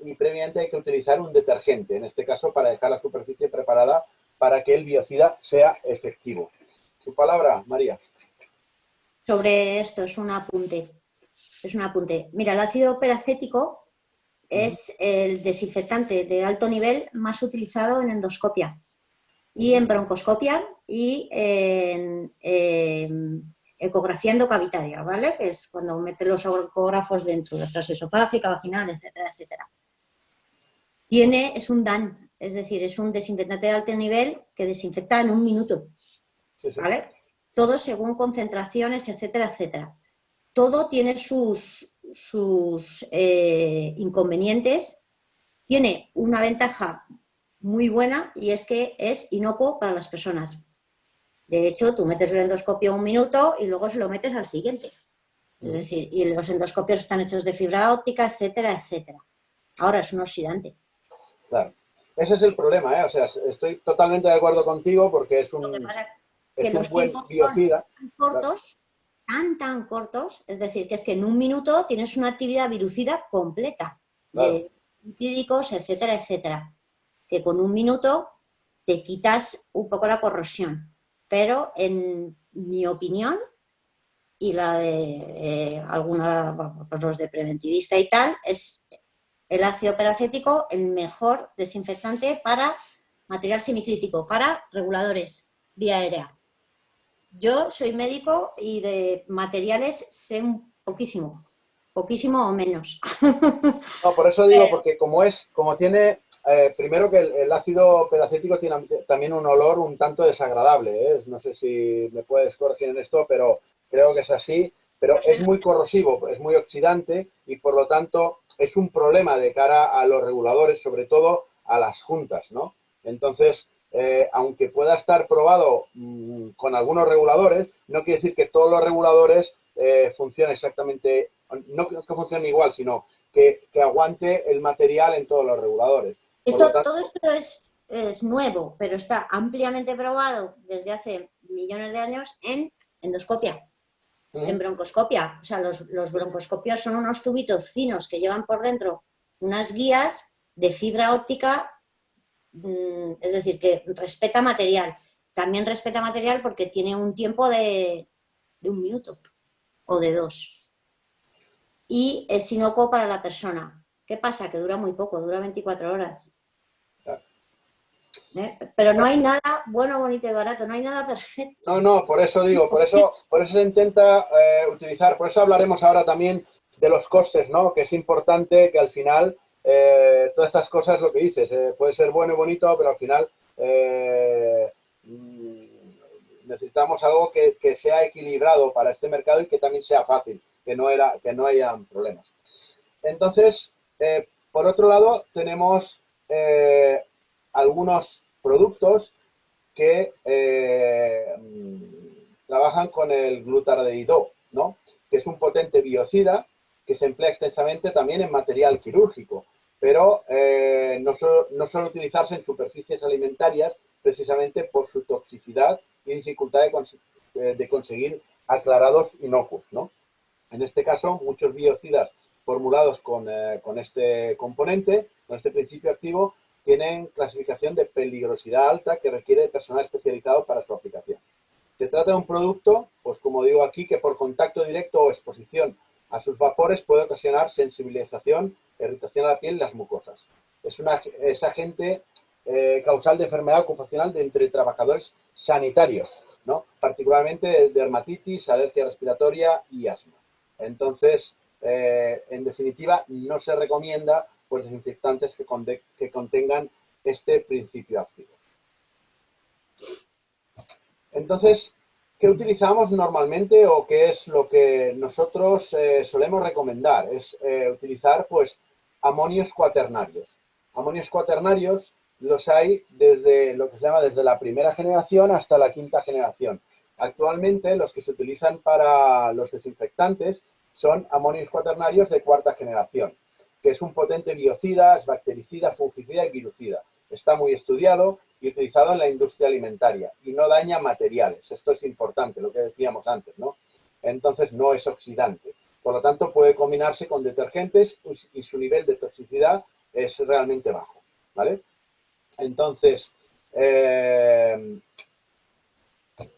y previamente hay que utilizar un detergente, en este caso para dejar la superficie preparada para que el biocida sea efectivo. ¿Su palabra, María? Sobre esto es un apunte. Es un apunte. Mira, el ácido peracético es el desinfectante de alto nivel más utilizado en endoscopia y en broncoscopia y en ecografía endocavitaria, ¿vale? Que es cuando meten los ecógrafos dentro, de transesofágica, vaginal, etcétera, etcétera. Es un DAN, es decir, es un desinfectante de alto nivel que desinfecta en un minuto, ¿vale? Todo según concentraciones, etcétera, etcétera. Todo tiene sus inconvenientes. Tiene una ventaja muy buena y es que es inocuo para las personas. De hecho, tú metes el endoscopio un minuto y luego se lo metes al siguiente. Es decir, y los endoscopios están hechos de fibra óptica, etcétera, etcétera. Ahora es un oxidante. Claro. Ese es el problema, ¿eh? O sea, estoy totalmente de acuerdo contigo porque es Lo que un, pasa es que es un los buen tiempos son biocida. tan cortos, tan cortos, es decir, que es que en un minuto tienes una actividad virucida completa Claro. de lipídicos, etcétera, etcétera, que con un minuto te quitas un poco la corrosión. Pero en mi opinión y la de algunos, pues los de preventivista y tal, es el ácido peracético el mejor desinfectante para material semicrítico, para reguladores vía aérea. Yo soy médico y de materiales sé un poquísimo o menos. No, por eso digo, porque como tiene, primero que el ácido peracético tiene también un olor un tanto desagradable, ¿eh? No sé si me puedes corregir en esto, pero creo que es así. Pero es muy corrosivo, es muy oxidante y por lo tanto es un problema de cara a los reguladores, sobre todo a las juntas, ¿no? Entonces, aunque pueda estar probado con algunos reguladores, no quiere decir que todos los reguladores funcionen exactamente, no que funcionen igual, sino que aguante el material en todos los reguladores. Todo esto es nuevo, pero está ampliamente probado desde hace millones de años en endoscopia, en broncoscopia. O sea, los broncoscopios son unos tubitos finos que llevan por dentro unas guías de fibra óptica, es decir, que respeta material. También respeta material porque tiene un tiempo de un minuto o de 2. Y es inocuo para la persona. ¿Qué pasa? Que dura muy poco, dura 24 horas. Pero no hay nada bueno, bonito y barato, no hay nada perfecto. No, por eso digo, por eso se intenta utilizar, por eso hablaremos ahora también de los costes, ¿no? Que es importante que al final todas estas cosas, lo que dices, puede ser bueno y bonito, pero al final necesitamos algo que sea equilibrado para este mercado y que también sea fácil, que no haya problemas. Entonces, por otro lado, tenemos algunos productos que trabajan con el glutaraldehido, ¿no? Que es un potente biocida que se emplea extensamente también en material quirúrgico, pero no suele utilizarse en superficies alimentarias precisamente por su toxicidad y dificultad de conseguir aclarados inocuos, ¿no? En este caso, muchos biocidas formulados con este componente, con este principio activo, tienen clasificación de peligrosidad alta que requiere de personal especializado para su aplicación. Se trata de un producto, pues como digo aquí, que por contacto directo o exposición a sus vapores puede ocasionar sensibilización, irritación a la piel y las mucosas. Es agente causal de enfermedad ocupacional entre trabajadores sanitarios, ¿no? Particularmente de dermatitis, alergia respiratoria y asma. Entonces, en definitiva, no se recomienda pues desinfectantes que contengan este principio activo. Entonces, ¿qué utilizamos normalmente o qué es lo que nosotros solemos recomendar? Es utilizar pues amonios cuaternarios. amonios cuaternarios los hay desde lo que se llama desde la primera generación hasta la quinta generación. Actualmente los que se utilizan para los desinfectantes son amonios cuaternarios de cuarta generación, que es un potente biocida, es bactericida, fungicida y virucida. Está muy estudiado y utilizado en la industria alimentaria y no daña materiales. Esto es importante, lo que decíamos antes, ¿no? Entonces no es oxidante. Por lo tanto, puede combinarse con detergentes y su nivel de toxicidad es realmente bajo, ¿vale? Entonces,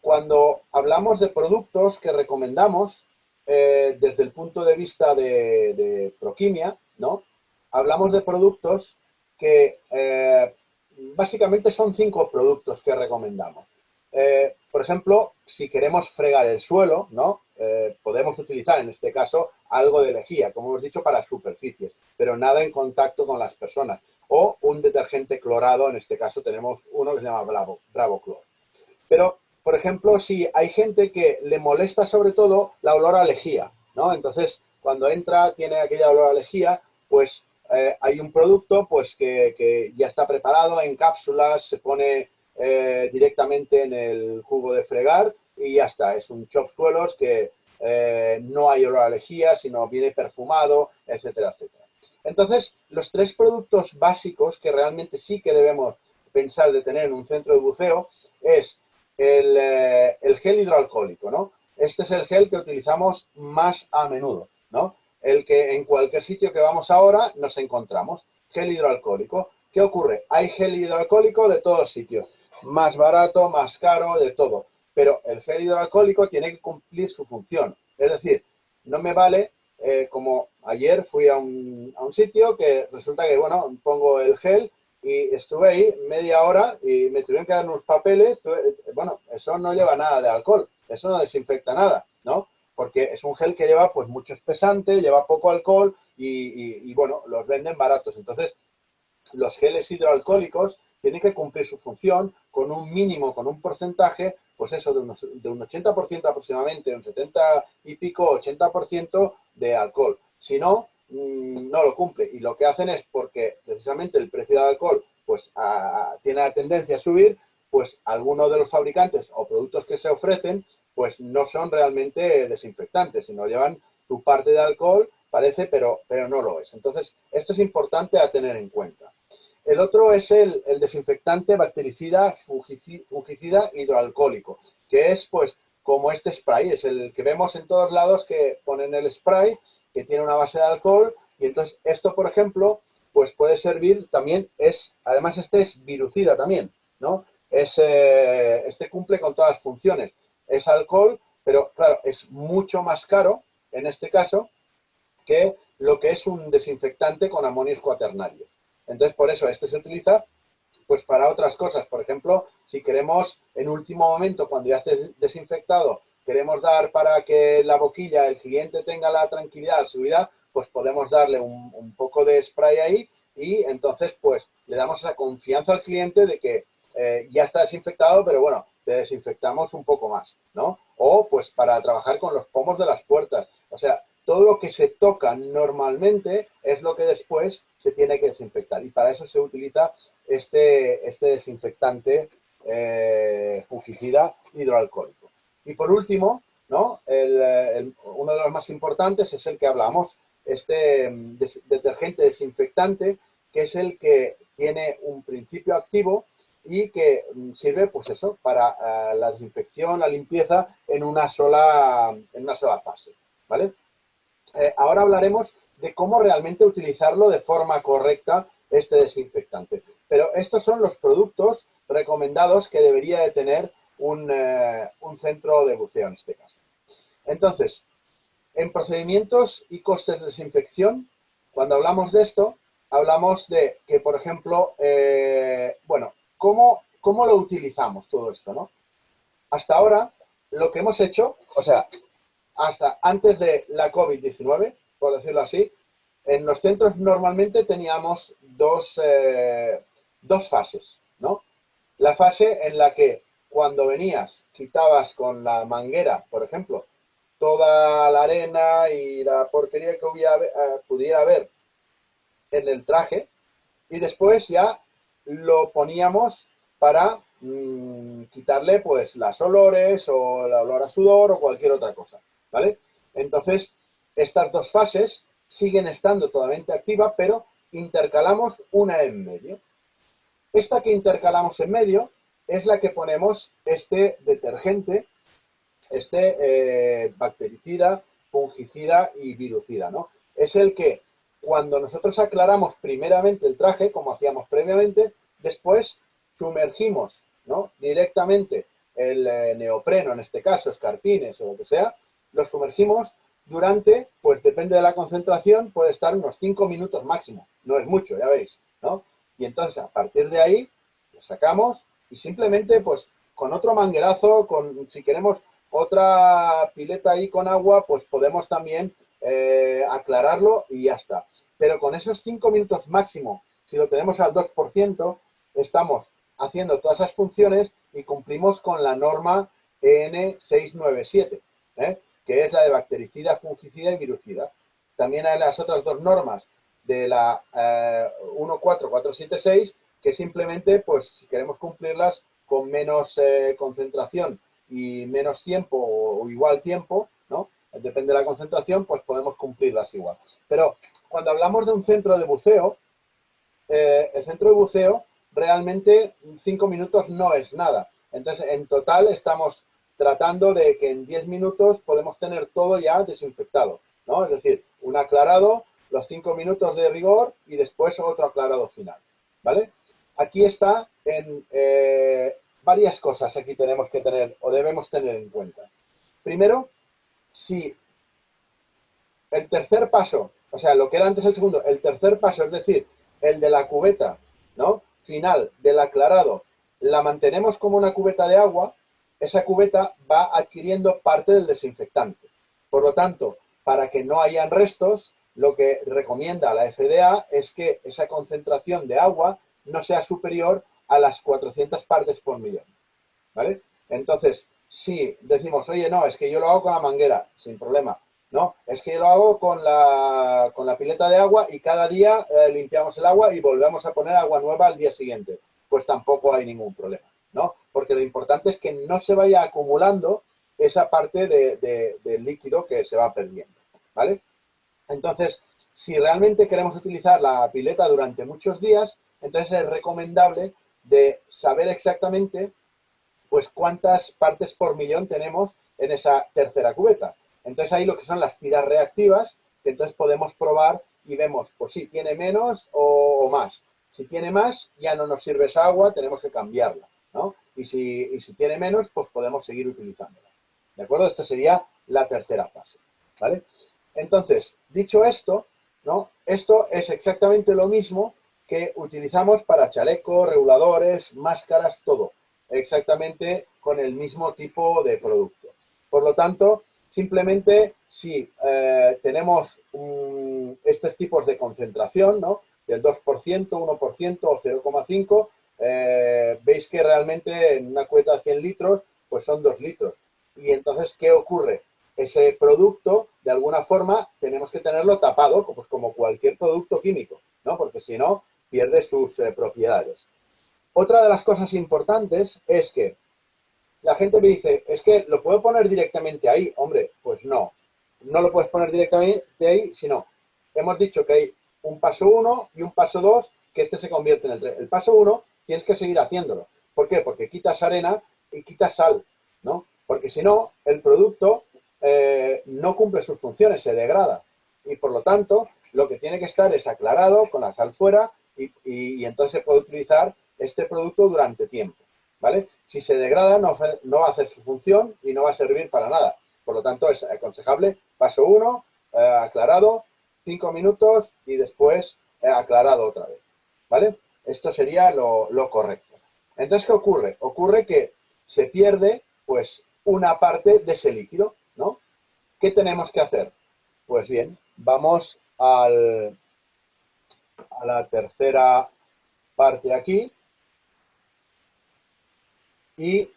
cuando hablamos de productos que recomendamos desde el punto de vista de Proquimia, ¿no? Hablamos de productos que básicamente son 5 productos que recomendamos. Por ejemplo, si queremos fregar el suelo, ¿no? Podemos utilizar en este caso algo de lejía, como hemos dicho, para superficies, pero nada en contacto con las personas. O un detergente clorado, en este caso tenemos uno que se llama Bravo Clor. Pero, por ejemplo, si hay gente que le molesta sobre todo la olor a lejía, ¿no? Entonces, cuando entra, tiene aquella olor a lejía, pues hay un producto pues que ya está preparado en cápsulas, se pone directamente en el jugo de fregar y ya está. Es un chop suelos que no hay olor a lejía, sino viene perfumado, etcétera, etcétera. Entonces, los 3 productos básicos que realmente sí que debemos pensar de tener en un centro de buceo es el gel hidroalcohólico, ¿no? Este es el gel que utilizamos más a menudo, ¿no? El que en cualquier sitio que vamos ahora nos encontramos. Gel hidroalcohólico. ¿Qué ocurre? Hay gel hidroalcohólico de todos sitios. Más barato, más caro, de todo. Pero el gel hidroalcohólico tiene que cumplir su función. Es decir, no me vale, como ayer fui a un sitio que resulta que, bueno, pongo el gel y estuve ahí media hora y me tuvieron que dar unos papeles. Bueno, eso no lleva nada de alcohol, eso no desinfecta nada, ¿no? Porque es un gel que lleva pues mucho espesante, lleva poco alcohol y bueno, los venden baratos. Entonces, los geles hidroalcohólicos tienen que cumplir su función con un mínimo, con un porcentaje, pues eso, de un 80% aproximadamente, un 70 y pico, 80% de alcohol. Si no, no lo cumple. Y lo que hacen es, porque precisamente el precio del alcohol pues tiene la tendencia a subir, pues algunos de los fabricantes o productos que se ofrecen pues no son realmente desinfectantes, sino llevan su parte de alcohol, parece, pero no lo es. Entonces, esto es importante a tener en cuenta. El otro es el desinfectante bactericida fungicida hidroalcohólico, que es pues como este spray, es el que vemos en todos lados que ponen el spray, que tiene una base de alcohol, y entonces esto, por ejemplo, pues puede servir también, además este es virucida también, ¿no? Este cumple con todas las funciones. Es alcohol, pero claro, es mucho más caro, en este caso, que lo que es un desinfectante con amonios cuaternarios. Entonces, por eso este se utiliza pues para otras cosas. Por ejemplo, si queremos en último momento, cuando ya esté desinfectado, queremos dar para que la boquilla, el cliente tenga la tranquilidad, la seguridad, pues podemos darle un poco de spray ahí y entonces pues le damos esa confianza al cliente de que ya está desinfectado, pero bueno, te desinfectamos un poco más, ¿no? O pues para trabajar con los pomos de las puertas. O sea, todo lo que se toca normalmente es lo que después se tiene que desinfectar. Y para eso se utiliza este desinfectante fungicida hidroalcohólico. Y por último, ¿no? Uno de los más importantes es el que hablamos, este detergente desinfectante, que es el que tiene un principio activo y que sirve, pues eso, para la desinfección, la limpieza en una sola fase, ¿vale? Ahora hablaremos de cómo realmente utilizarlo de forma correcta este desinfectante. Pero estos son los productos recomendados que debería de tener un centro de buceo en este caso. Entonces, en procedimientos y costes de desinfección, cuando hablamos de esto, hablamos de que, por ejemplo, bueno, ¿cómo lo utilizamos todo esto, no? Hasta ahora, lo que hemos hecho, o sea, hasta antes de la COVID-19, por decirlo así, en los centros normalmente teníamos dos fases, ¿no? La fase en la que cuando venías quitabas con la manguera, por ejemplo, toda la arena y la porquería que pudiera haber en el traje, y después ya lo poníamos para quitarle pues las olores o el olor a sudor o cualquier otra cosa, ¿vale? Entonces, estas dos fases siguen estando totalmente activas, pero intercalamos una en medio. Esta que intercalamos en medio es la que ponemos este detergente, bactericida, fungicida y virucida, ¿no? Es el que cuando nosotros aclaramos primeramente el traje, como hacíamos previamente, después sumergimos, ¿no?, directamente el neopreno, en este caso, escarpines o lo que sea, lo sumergimos durante, pues depende de la concentración, puede estar unos 5 minutos máximo. No es mucho, ya veis, ¿no? Y entonces, a partir de ahí, lo sacamos y simplemente, pues, con otro manguerazo, si queremos otra pileta ahí con agua, pues podemos también aclararlo y ya está. Pero con esos 5 minutos máximo, si lo tenemos al 2%, estamos haciendo todas esas funciones y cumplimos con la norma EN697, que es la de bactericida, fungicida y virucida. También hay las otras dos normas de la 14476, que simplemente, pues, si queremos cumplirlas con menos concentración y menos tiempo o igual tiempo, ¿no? Depende de la concentración, pues podemos cumplirlas igual. Pero cuando hablamos de un centro de buceo, el centro de buceo realmente 5 minutos no es nada. Entonces, en total estamos tratando de que en 10 minutos podemos tener todo ya desinfectado, ¿no? Es decir, un aclarado, los 5 minutos de rigor y después otro aclarado final, ¿vale? Aquí está en varias cosas aquí tenemos que tener o debemos tener en cuenta. Primero, si el tercer paso, o sea, lo que era antes el segundo, el tercer paso, es decir, el de la cubeta, ¿no?, final del aclarado, la mantenemos como una cubeta de agua, esa cubeta va adquiriendo parte del desinfectante. Por lo tanto, para que no hayan restos, lo que recomienda la FDA es que esa concentración de agua no sea superior a las 400 partes por millón, ¿vale? Entonces, si decimos, oye, no, es que yo lo hago con la manguera, sin problema. No, es que yo lo hago con la pileta de agua y cada día limpiamos el agua y volvemos a poner agua nueva al día siguiente. Pues tampoco hay ningún problema, ¿no? Porque lo importante es que no se vaya acumulando esa parte del líquido que se va perdiendo, ¿vale? Entonces, si realmente queremos utilizar la pileta durante muchos días, entonces es recomendable de saber exactamente pues cuántas partes por millón tenemos en esa tercera cubeta. Entonces ahí lo que son las tiras reactivas, que entonces podemos probar y vemos, pues si tiene menos o más. Si tiene más, ya no nos sirve esa agua, tenemos que cambiarla, ¿no? Y si tiene menos, pues podemos seguir utilizándola. ¿De acuerdo? Esta sería la tercera fase, ¿vale? Entonces, dicho esto, ¿no?, esto es exactamente lo mismo que utilizamos para chalecos, reguladores, máscaras, todo exactamente con el mismo tipo de producto. Por lo tanto, simplemente si tenemos estos tipos de concentración, ¿no?, del 2%, 1% o 0,5%, veis que realmente en una cubeta de 100 litros, pues son 2 litros. Y entonces, ¿qué ocurre? Ese producto, de alguna forma, tenemos que tenerlo tapado, pues como cualquier producto químico, ¿no? Porque si no, pierde sus propiedades. Otra de las cosas importantes es que la gente me dice, es que lo puedo poner directamente ahí. Hombre, pues no. No lo puedes poner directamente ahí, sino hemos dicho que hay un paso 1 y un paso 2, que este se convierte en el 3. El paso 1 tienes que seguir haciéndolo. ¿Por qué? Porque quitas arena y quitas sal, ¿no? Porque si no, el producto no cumple sus funciones, se degrada. Y por lo tanto, lo que tiene que estar es aclarado, con la sal fuera, y entonces se puede utilizar este producto durante tiempo, ¿vale? Si se degrada, no va a hacer su función y no va a servir para nada. Por lo tanto, es aconsejable, paso 1, aclarado, 5 minutos y después aclarado otra vez, ¿vale? Esto sería lo correcto. Entonces, ¿qué ocurre? Ocurre que se pierde, pues, una parte de ese líquido, ¿no? ¿Qué tenemos que hacer? Pues bien, vamos a la tercera parte aquí y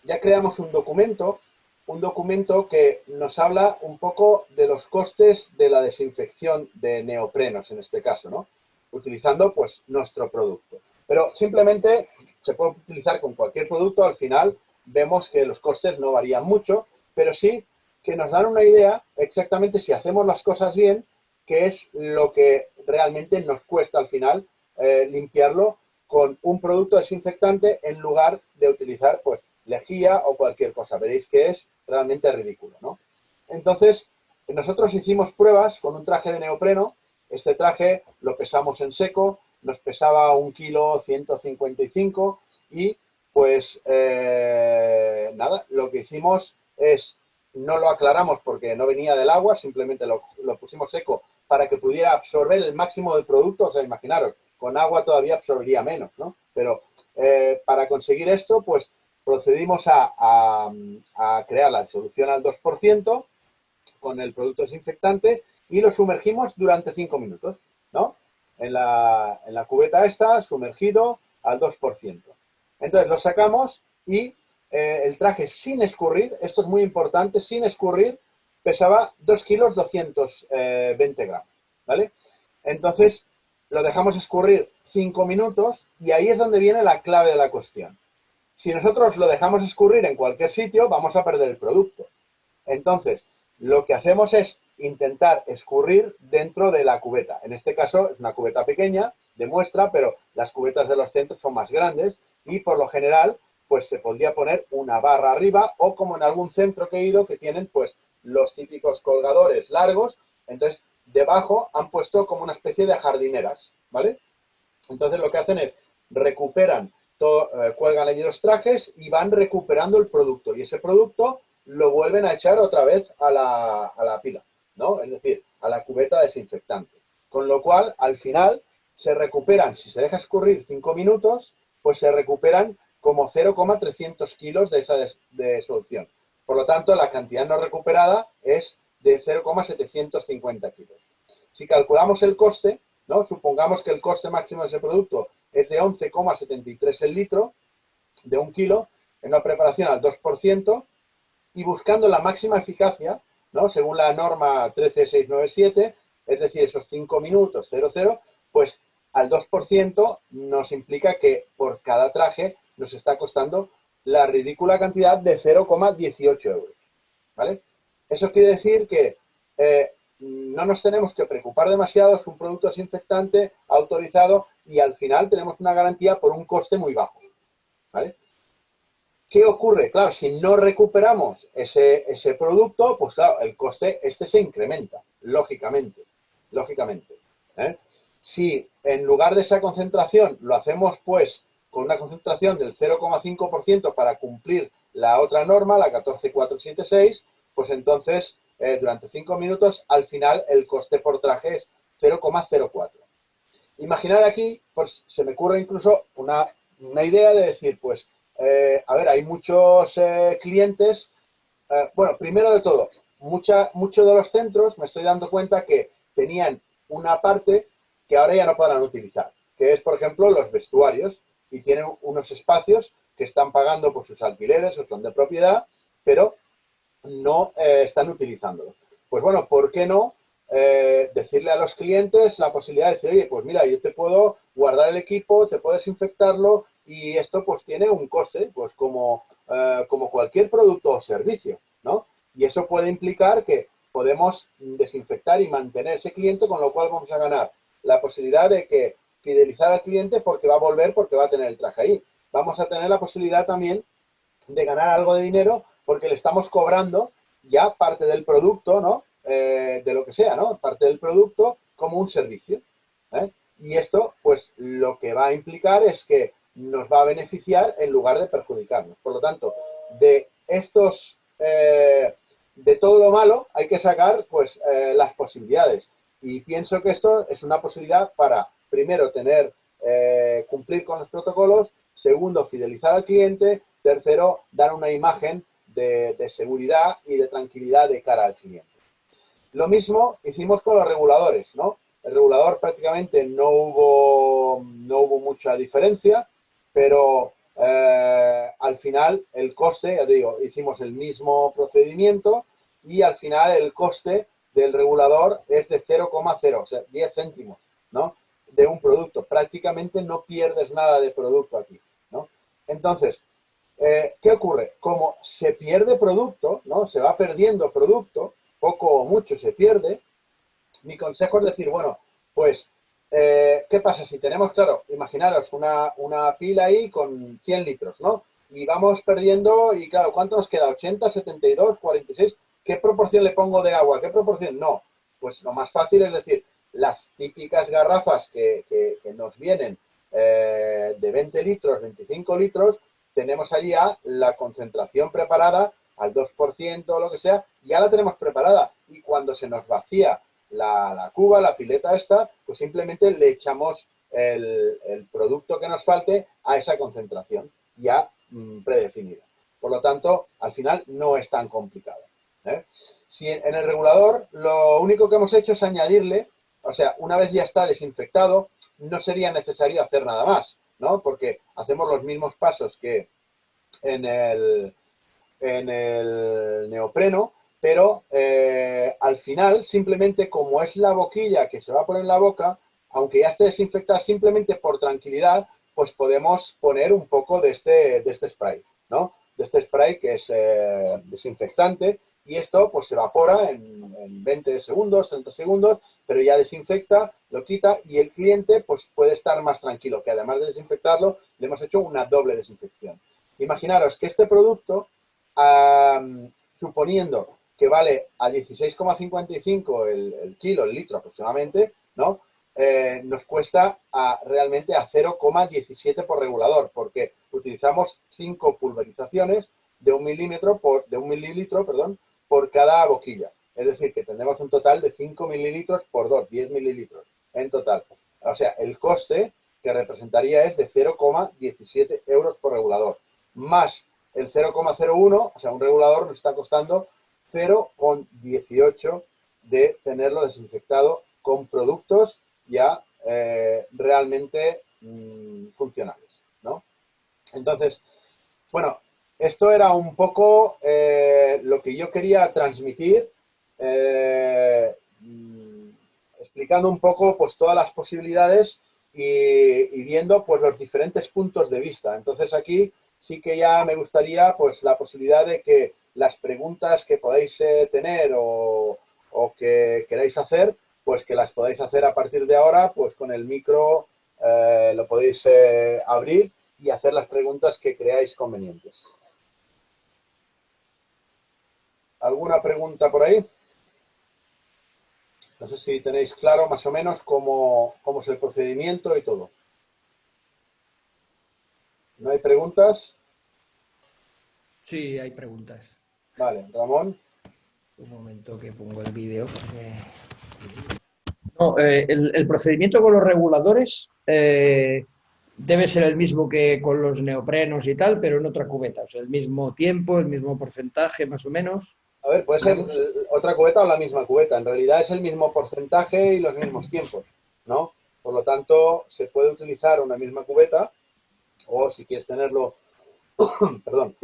ya creamos un documento un documento que nos habla un poco de los costes de la desinfección de neoprenos, en este caso, ¿no? Utilizando, pues, nuestro producto. Pero simplemente se puede utilizar con cualquier producto. Al final vemos que los costes no varían mucho, pero sí que nos dan una idea exactamente si hacemos las cosas bien, qué es lo que realmente nos cuesta al final limpiarlo con un producto desinfectante en lugar de utilizar, pues, lejía o cualquier cosa. Veréis que es realmente ridículo, ¿no? Entonces, nosotros hicimos pruebas con un traje de neopreno. Este traje lo pesamos en seco, nos pesaba 1,155 kg y, pues, nada, lo que hicimos es, no lo aclaramos porque no venía del agua, simplemente lo pusimos seco para que pudiera absorber el máximo del producto. O sea, imaginaros, con agua todavía absorbería menos, ¿no? Pero para conseguir esto, pues procedimos a crear la disolución al 2% con el producto desinfectante y lo sumergimos durante 5 minutos, ¿no? En la cubeta esta, sumergido al 2%. Entonces lo sacamos y el traje sin escurrir, esto es muy importante, sin escurrir, pesaba 2,220 kg, ¿vale? Entonces lo dejamos escurrir 5 minutos y ahí es donde viene la clave de la cuestión. Si nosotros lo dejamos escurrir en cualquier sitio, vamos a perder el producto. Entonces, lo que hacemos es intentar escurrir dentro de la cubeta. En este caso es una cubeta pequeña de muestra, pero las cubetas de los centros son más grandes y por lo general pues se podría poner una barra arriba o como en algún centro que he ido que tienen pues los típicos colgadores largos. Entonces, debajo han puesto como una especie de jardineras, ¿vale? Entonces lo que hacen es recuperan, cuelgan allí los trajes y van recuperando el producto. Y ese producto lo vuelven a echar otra vez a la pila, ¿no? Es decir, a la cubeta desinfectante. Con lo cual, al final, se recuperan, si se deja escurrir 5 minutos, pues se recuperan como 0,300 kilos de esa de solución. Por lo tanto, la cantidad no recuperada es de 0,750 kilos. Si calculamos el coste, ¿no? Supongamos que el coste máximo de ese producto es de 11,73 el litro, de 1 kilo, en una preparación al 2%, y buscando la máxima eficacia, ¿no? Según la norma 13697, es decir, esos 5 minutos 00, pues al 2% nos implica que por cada traje nos está costando la ridícula cantidad de 0,18 euros, ¿vale? Eso quiere decir que no nos tenemos que preocupar demasiado, es un producto desinfectante autorizado y al final tenemos una garantía por un coste muy bajo, ¿vale? ¿Qué ocurre? Claro, si no recuperamos ese producto, pues claro, el coste se incrementa, lógicamente. ¿Eh? Si en lugar de esa concentración lo hacemos pues con una concentración del 0,5% para cumplir la otra norma, la 14476, pues entonces durante 5 minutos al final el coste por traje es 0,04. Imaginar aquí, pues se me ocurre incluso una idea de decir, pues, a ver, hay muchos clientes. Bueno, primero de todo, muchos de los centros me estoy dando cuenta que tenían una parte que ahora ya no podrán utilizar, que es, por ejemplo, los vestuarios, y tienen unos espacios que están pagando por sus alquileres o son de propiedad, pero no están utilizándolos. Pues bueno, ¿por qué no decirle a los clientes la posibilidad de decir, oye, pues mira, yo te puedo guardar el equipo, te puedo desinfectarlo y esto pues tiene un coste, pues como cualquier producto o servicio, ¿no? Y eso puede implicar que podemos desinfectar y mantener ese cliente, con lo cual vamos a ganar la posibilidad de que fidelizar al cliente porque va a volver, porque va a tener el traje ahí. Vamos a tener la posibilidad también de ganar algo de dinero porque le estamos cobrando ya parte del producto, ¿no? De lo que sea, ¿no? Parte del producto como un servicio. ¿Eh? Y esto, pues, lo que va a implicar es que nos va a beneficiar en lugar de perjudicarnos. Por lo tanto, de estos, de todo lo malo, hay que sacar, pues, las posibilidades. Y pienso que esto es una posibilidad para, primero, cumplir con los protocolos, segundo, fidelizar al cliente, tercero, dar una imagen de seguridad y de tranquilidad de cara al cliente. Lo mismo hicimos con los reguladores, ¿no? El regulador prácticamente no hubo mucha diferencia, pero al final el coste, ya te digo, hicimos el mismo procedimiento y al final el coste del regulador es de 0,0, o sea, 10 céntimos, ¿no? De un producto. Prácticamente no pierdes nada de producto aquí, ¿no? Entonces, ¿qué ocurre? Como se pierde producto, ¿no? Se va perdiendo producto, poco o mucho se pierde, mi consejo es decir, bueno, pues, ¿qué pasa? Si tenemos, claro, imaginaros una pila ahí con 100 litros, ¿no? Y vamos perdiendo, y claro, ¿cuánto nos queda? 80, 72, 46. ¿Qué proporción le pongo de agua? ¿Qué proporción? No. Pues lo más fácil es decir, las típicas garrafas que nos vienen de 20 litros, 25 litros, tenemos allí ya la concentración preparada al 2% o lo que sea, ya la tenemos preparada. Y cuando se nos vacía la cuba, la pileta esta, pues simplemente le echamos el producto que nos falte a esa concentración ya predefinida. Por lo tanto, al final no es tan complicado. Si en el regulador lo único que hemos hecho es añadirle, o sea, una vez ya está desinfectado, no sería necesario hacer nada más, ¿no? Porque hacemos los mismos pasos que en el neopreno, pero al final, simplemente como es la boquilla que se va a poner en la boca, aunque ya esté desinfectada, simplemente por tranquilidad, pues podemos poner un poco de este spray, ¿no? De este spray que es desinfectante, y esto pues se evapora en 20 segundos, 30 segundos, pero ya desinfecta, lo quita y el cliente pues puede estar más tranquilo, que además de desinfectarlo, le hemos hecho una doble desinfección. Imaginaros que este producto, suponiendo que vale a 16,55 el kilo, el litro aproximadamente, ¿no? Nos cuesta realmente a 0,17 por regulador, porque utilizamos 5 pulverizaciones de un mililitro, perdón, por cada boquilla. Es decir, que tendremos un total de 5 mililitros por 2, 10 mililitros en total. O sea, el coste que representaría es de 0,17 euros por regulador, más el 0,01, o sea, un regulador nos está costando 0,18 de tenerlo desinfectado con productos ya realmente funcionales, ¿no? Entonces, bueno, esto era un poco lo que yo quería transmitir, explicando un poco pues todas las posibilidades y viendo pues los diferentes puntos de vista. Entonces aquí sí que ya me gustaría pues la posibilidad de que las preguntas que podáis tener o que queráis hacer, pues que las podáis hacer a partir de ahora, pues con el micro lo podéis abrir y hacer las preguntas que creáis convenientes. ¿Alguna pregunta por ahí? No sé si tenéis claro más o menos cómo es el procedimiento y todo. ¿No hay preguntas? Sí, hay preguntas. Vale, Ramón. Un momento que pongo el vídeo. No, el procedimiento con los reguladores debe ser el mismo que con los neoprenos y tal, pero en otra cubeta. O sea, el mismo tiempo, el mismo porcentaje, más o menos. A ver, puede ser otra cubeta o la misma cubeta. En realidad es el mismo porcentaje y los mismos tiempos, ¿no? Por lo tanto, se puede utilizar una misma cubeta o si quieres tenerlo, perdón,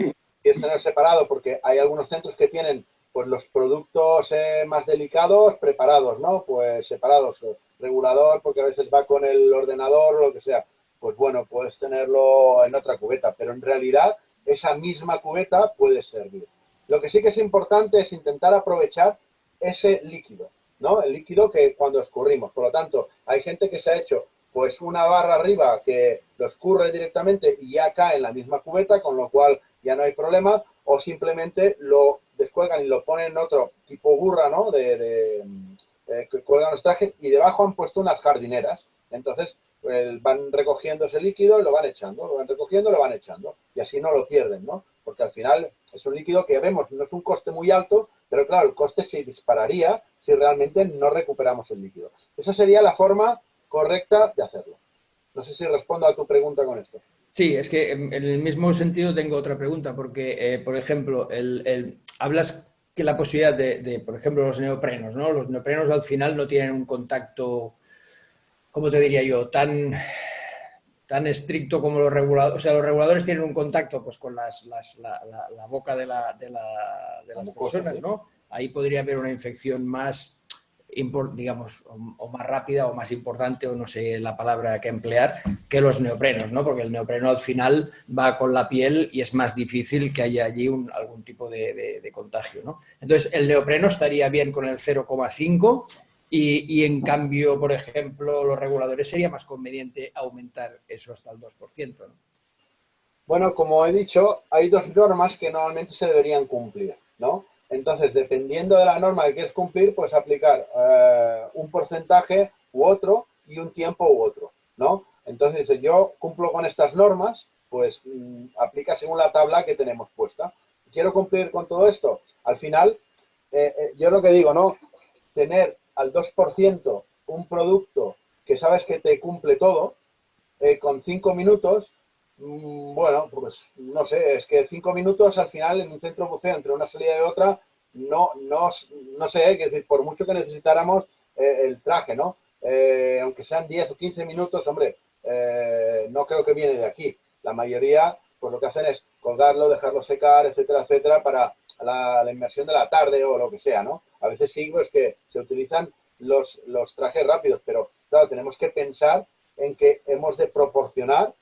quieres tener separado porque hay algunos centros que tienen pues los productos más delicados preparados, ¿no? Pues separados, regulador porque a veces va con el ordenador o lo que sea. Pues bueno, puedes tenerlo en otra cubeta, pero en realidad esa misma cubeta puede servir. Lo que sí que es importante es intentar aprovechar ese líquido, ¿no? El líquido que cuando escurrimos. Por lo tanto, hay gente que se ha hecho pues una barra arriba que lo escurre directamente y ya cae en la misma cubeta, con lo cual ya no hay problema, o simplemente lo descuelgan y lo ponen en otro tipo burra, ¿no? Que cuelgan los trajes y debajo han puesto unas jardineras. Entonces, van recogiendo ese líquido y lo van echando, lo van recogiendo y lo van echando. Y así no lo pierden, ¿no? Porque al final es un líquido que vemos, no es un coste muy alto, pero claro, el coste se dispararía si realmente no recuperamos el líquido. Esa sería la forma correcta de hacerlo. No sé si respondo a tu pregunta con esto. Sí, es que en el mismo sentido tengo otra pregunta, porque, por ejemplo, hablas que la posibilidad por ejemplo, los neoprenos, ¿no? Los neoprenos al final no tienen un contacto, ¿cómo te diría yo? tan estricto como los reguladores. O sea, los reguladores tienen un contacto pues, con la boca de las personas, ¿no? Ahí podría haber una infección más, digamos, o más rápida o más importante, o no sé la palabra que emplear, que los neoprenos, ¿no? Porque el neopreno al final va con la piel y es más difícil que haya allí algún tipo de contagio, ¿no? Entonces, el neopreno estaría bien con el 0,5 y en cambio, por ejemplo, los reguladores sería más conveniente aumentar eso hasta el 2%, ¿no? Bueno, como he dicho, hay dos normas que normalmente se deberían cumplir, ¿no? Entonces, dependiendo de la norma que quieres cumplir, pues aplicar un porcentaje u otro y un tiempo u otro, ¿no? Entonces, si yo cumplo con estas normas, pues aplica según la tabla que tenemos puesta. ¿Quiero cumplir con todo esto? Al final, yo lo que digo, ¿no? Tener al 2% un producto que sabes que te cumple todo, con 5 minutos, bueno, pues no sé, es que 5 minutos al final en un centro buceo entre una salida y otra, no sé, es decir, por mucho que necesitáramos el traje, ¿no? Aunque sean 10 o 15 minutos, hombre, no creo que viene de aquí. La mayoría, pues lo que hacen es colgarlo, dejarlo secar, etcétera, etcétera, para la inmersión de la tarde o lo que sea, ¿no? A veces sí, pues que se utilizan los trajes rápidos, pero claro, tenemos que pensar en que hemos de proporcionar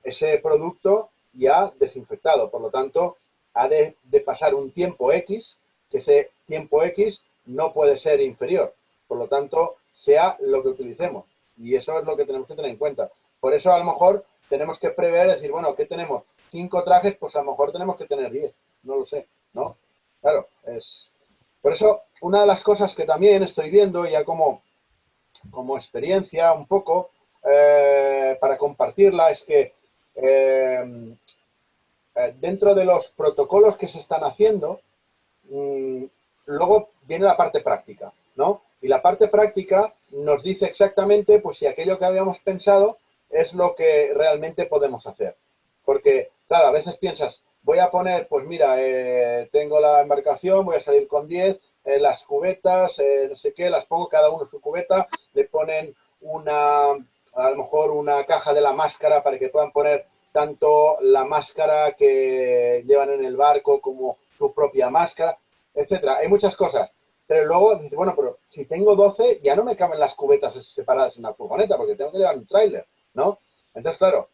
ese producto ya desinfectado. Por lo tanto, ha de pasar un tiempo X, que ese tiempo X no puede ser inferior. Por lo tanto, sea lo que utilicemos. Y eso es lo que tenemos que tener en cuenta. Por eso, a lo mejor, tenemos que prever, decir, bueno, ¿qué tenemos? 5 trajes, pues a lo mejor tenemos que tener 10. No lo sé, ¿no? Claro, es... Por eso, una de las cosas que también estoy viendo, ya como experiencia un poco, para compartirla, es que dentro de los protocolos que se están haciendo, luego viene la parte práctica, ¿no? Y la parte práctica nos dice exactamente pues si aquello que habíamos pensado es lo que realmente podemos hacer. Porque, claro, a veces piensas, voy a poner, pues mira, tengo la embarcación, voy a salir con 10, las cubetas, no sé qué, las pongo cada uno en su cubeta, le ponen a lo mejor una caja de la máscara para que puedan poner tanto la máscara que llevan en el barco como su propia máscara, etcétera. Hay muchas cosas. Pero luego dices, bueno, pero si tengo 12, ya no me caben las cubetas separadas en la furgoneta porque tengo que llevar un tráiler, ¿no? Entonces, claro,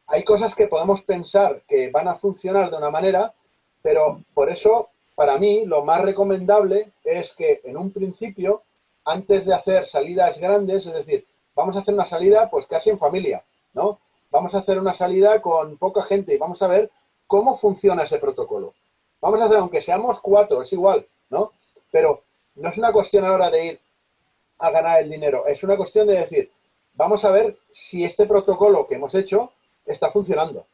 hay cosas que podemos pensar que van a funcionar de una manera, pero por eso, para mí, lo más recomendable es que en un principio, antes de hacer salidas grandes, es decir, vamos a hacer una salida pues casi en familia, ¿no? Vamos a hacer una salida con poca gente y vamos a ver cómo funciona ese protocolo. Vamos a hacer, aunque seamos 4, es igual, ¿no? Pero no es una cuestión ahora de ir a ganar el dinero, es una cuestión de decir, vamos a ver si este protocolo que hemos hecho está funcionando.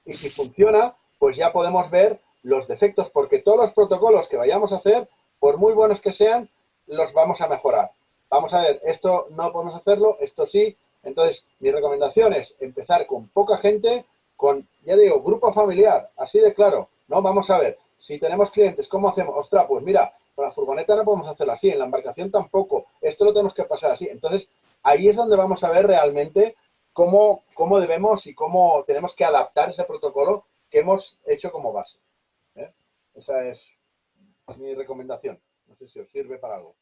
Y si funciona, pues ya podemos ver los defectos, porque todos los protocolos que vayamos a hacer, por muy buenos que sean, los vamos a mejorar. Vamos a ver, esto no podemos hacerlo, esto sí. Entonces, mi recomendación es empezar con poca gente, con, ya digo, grupo familiar, así de claro. No, vamos a ver, si tenemos clientes, ¿cómo hacemos? Ostras, pues mira, con la furgoneta no podemos hacerlo así, en la embarcación tampoco, esto lo tenemos que pasar así. Entonces, ahí es donde vamos a ver realmente cómo debemos y cómo tenemos que adaptar ese protocolo que hemos hecho como base. Esa es mi recomendación. No sé si os sirve para algo.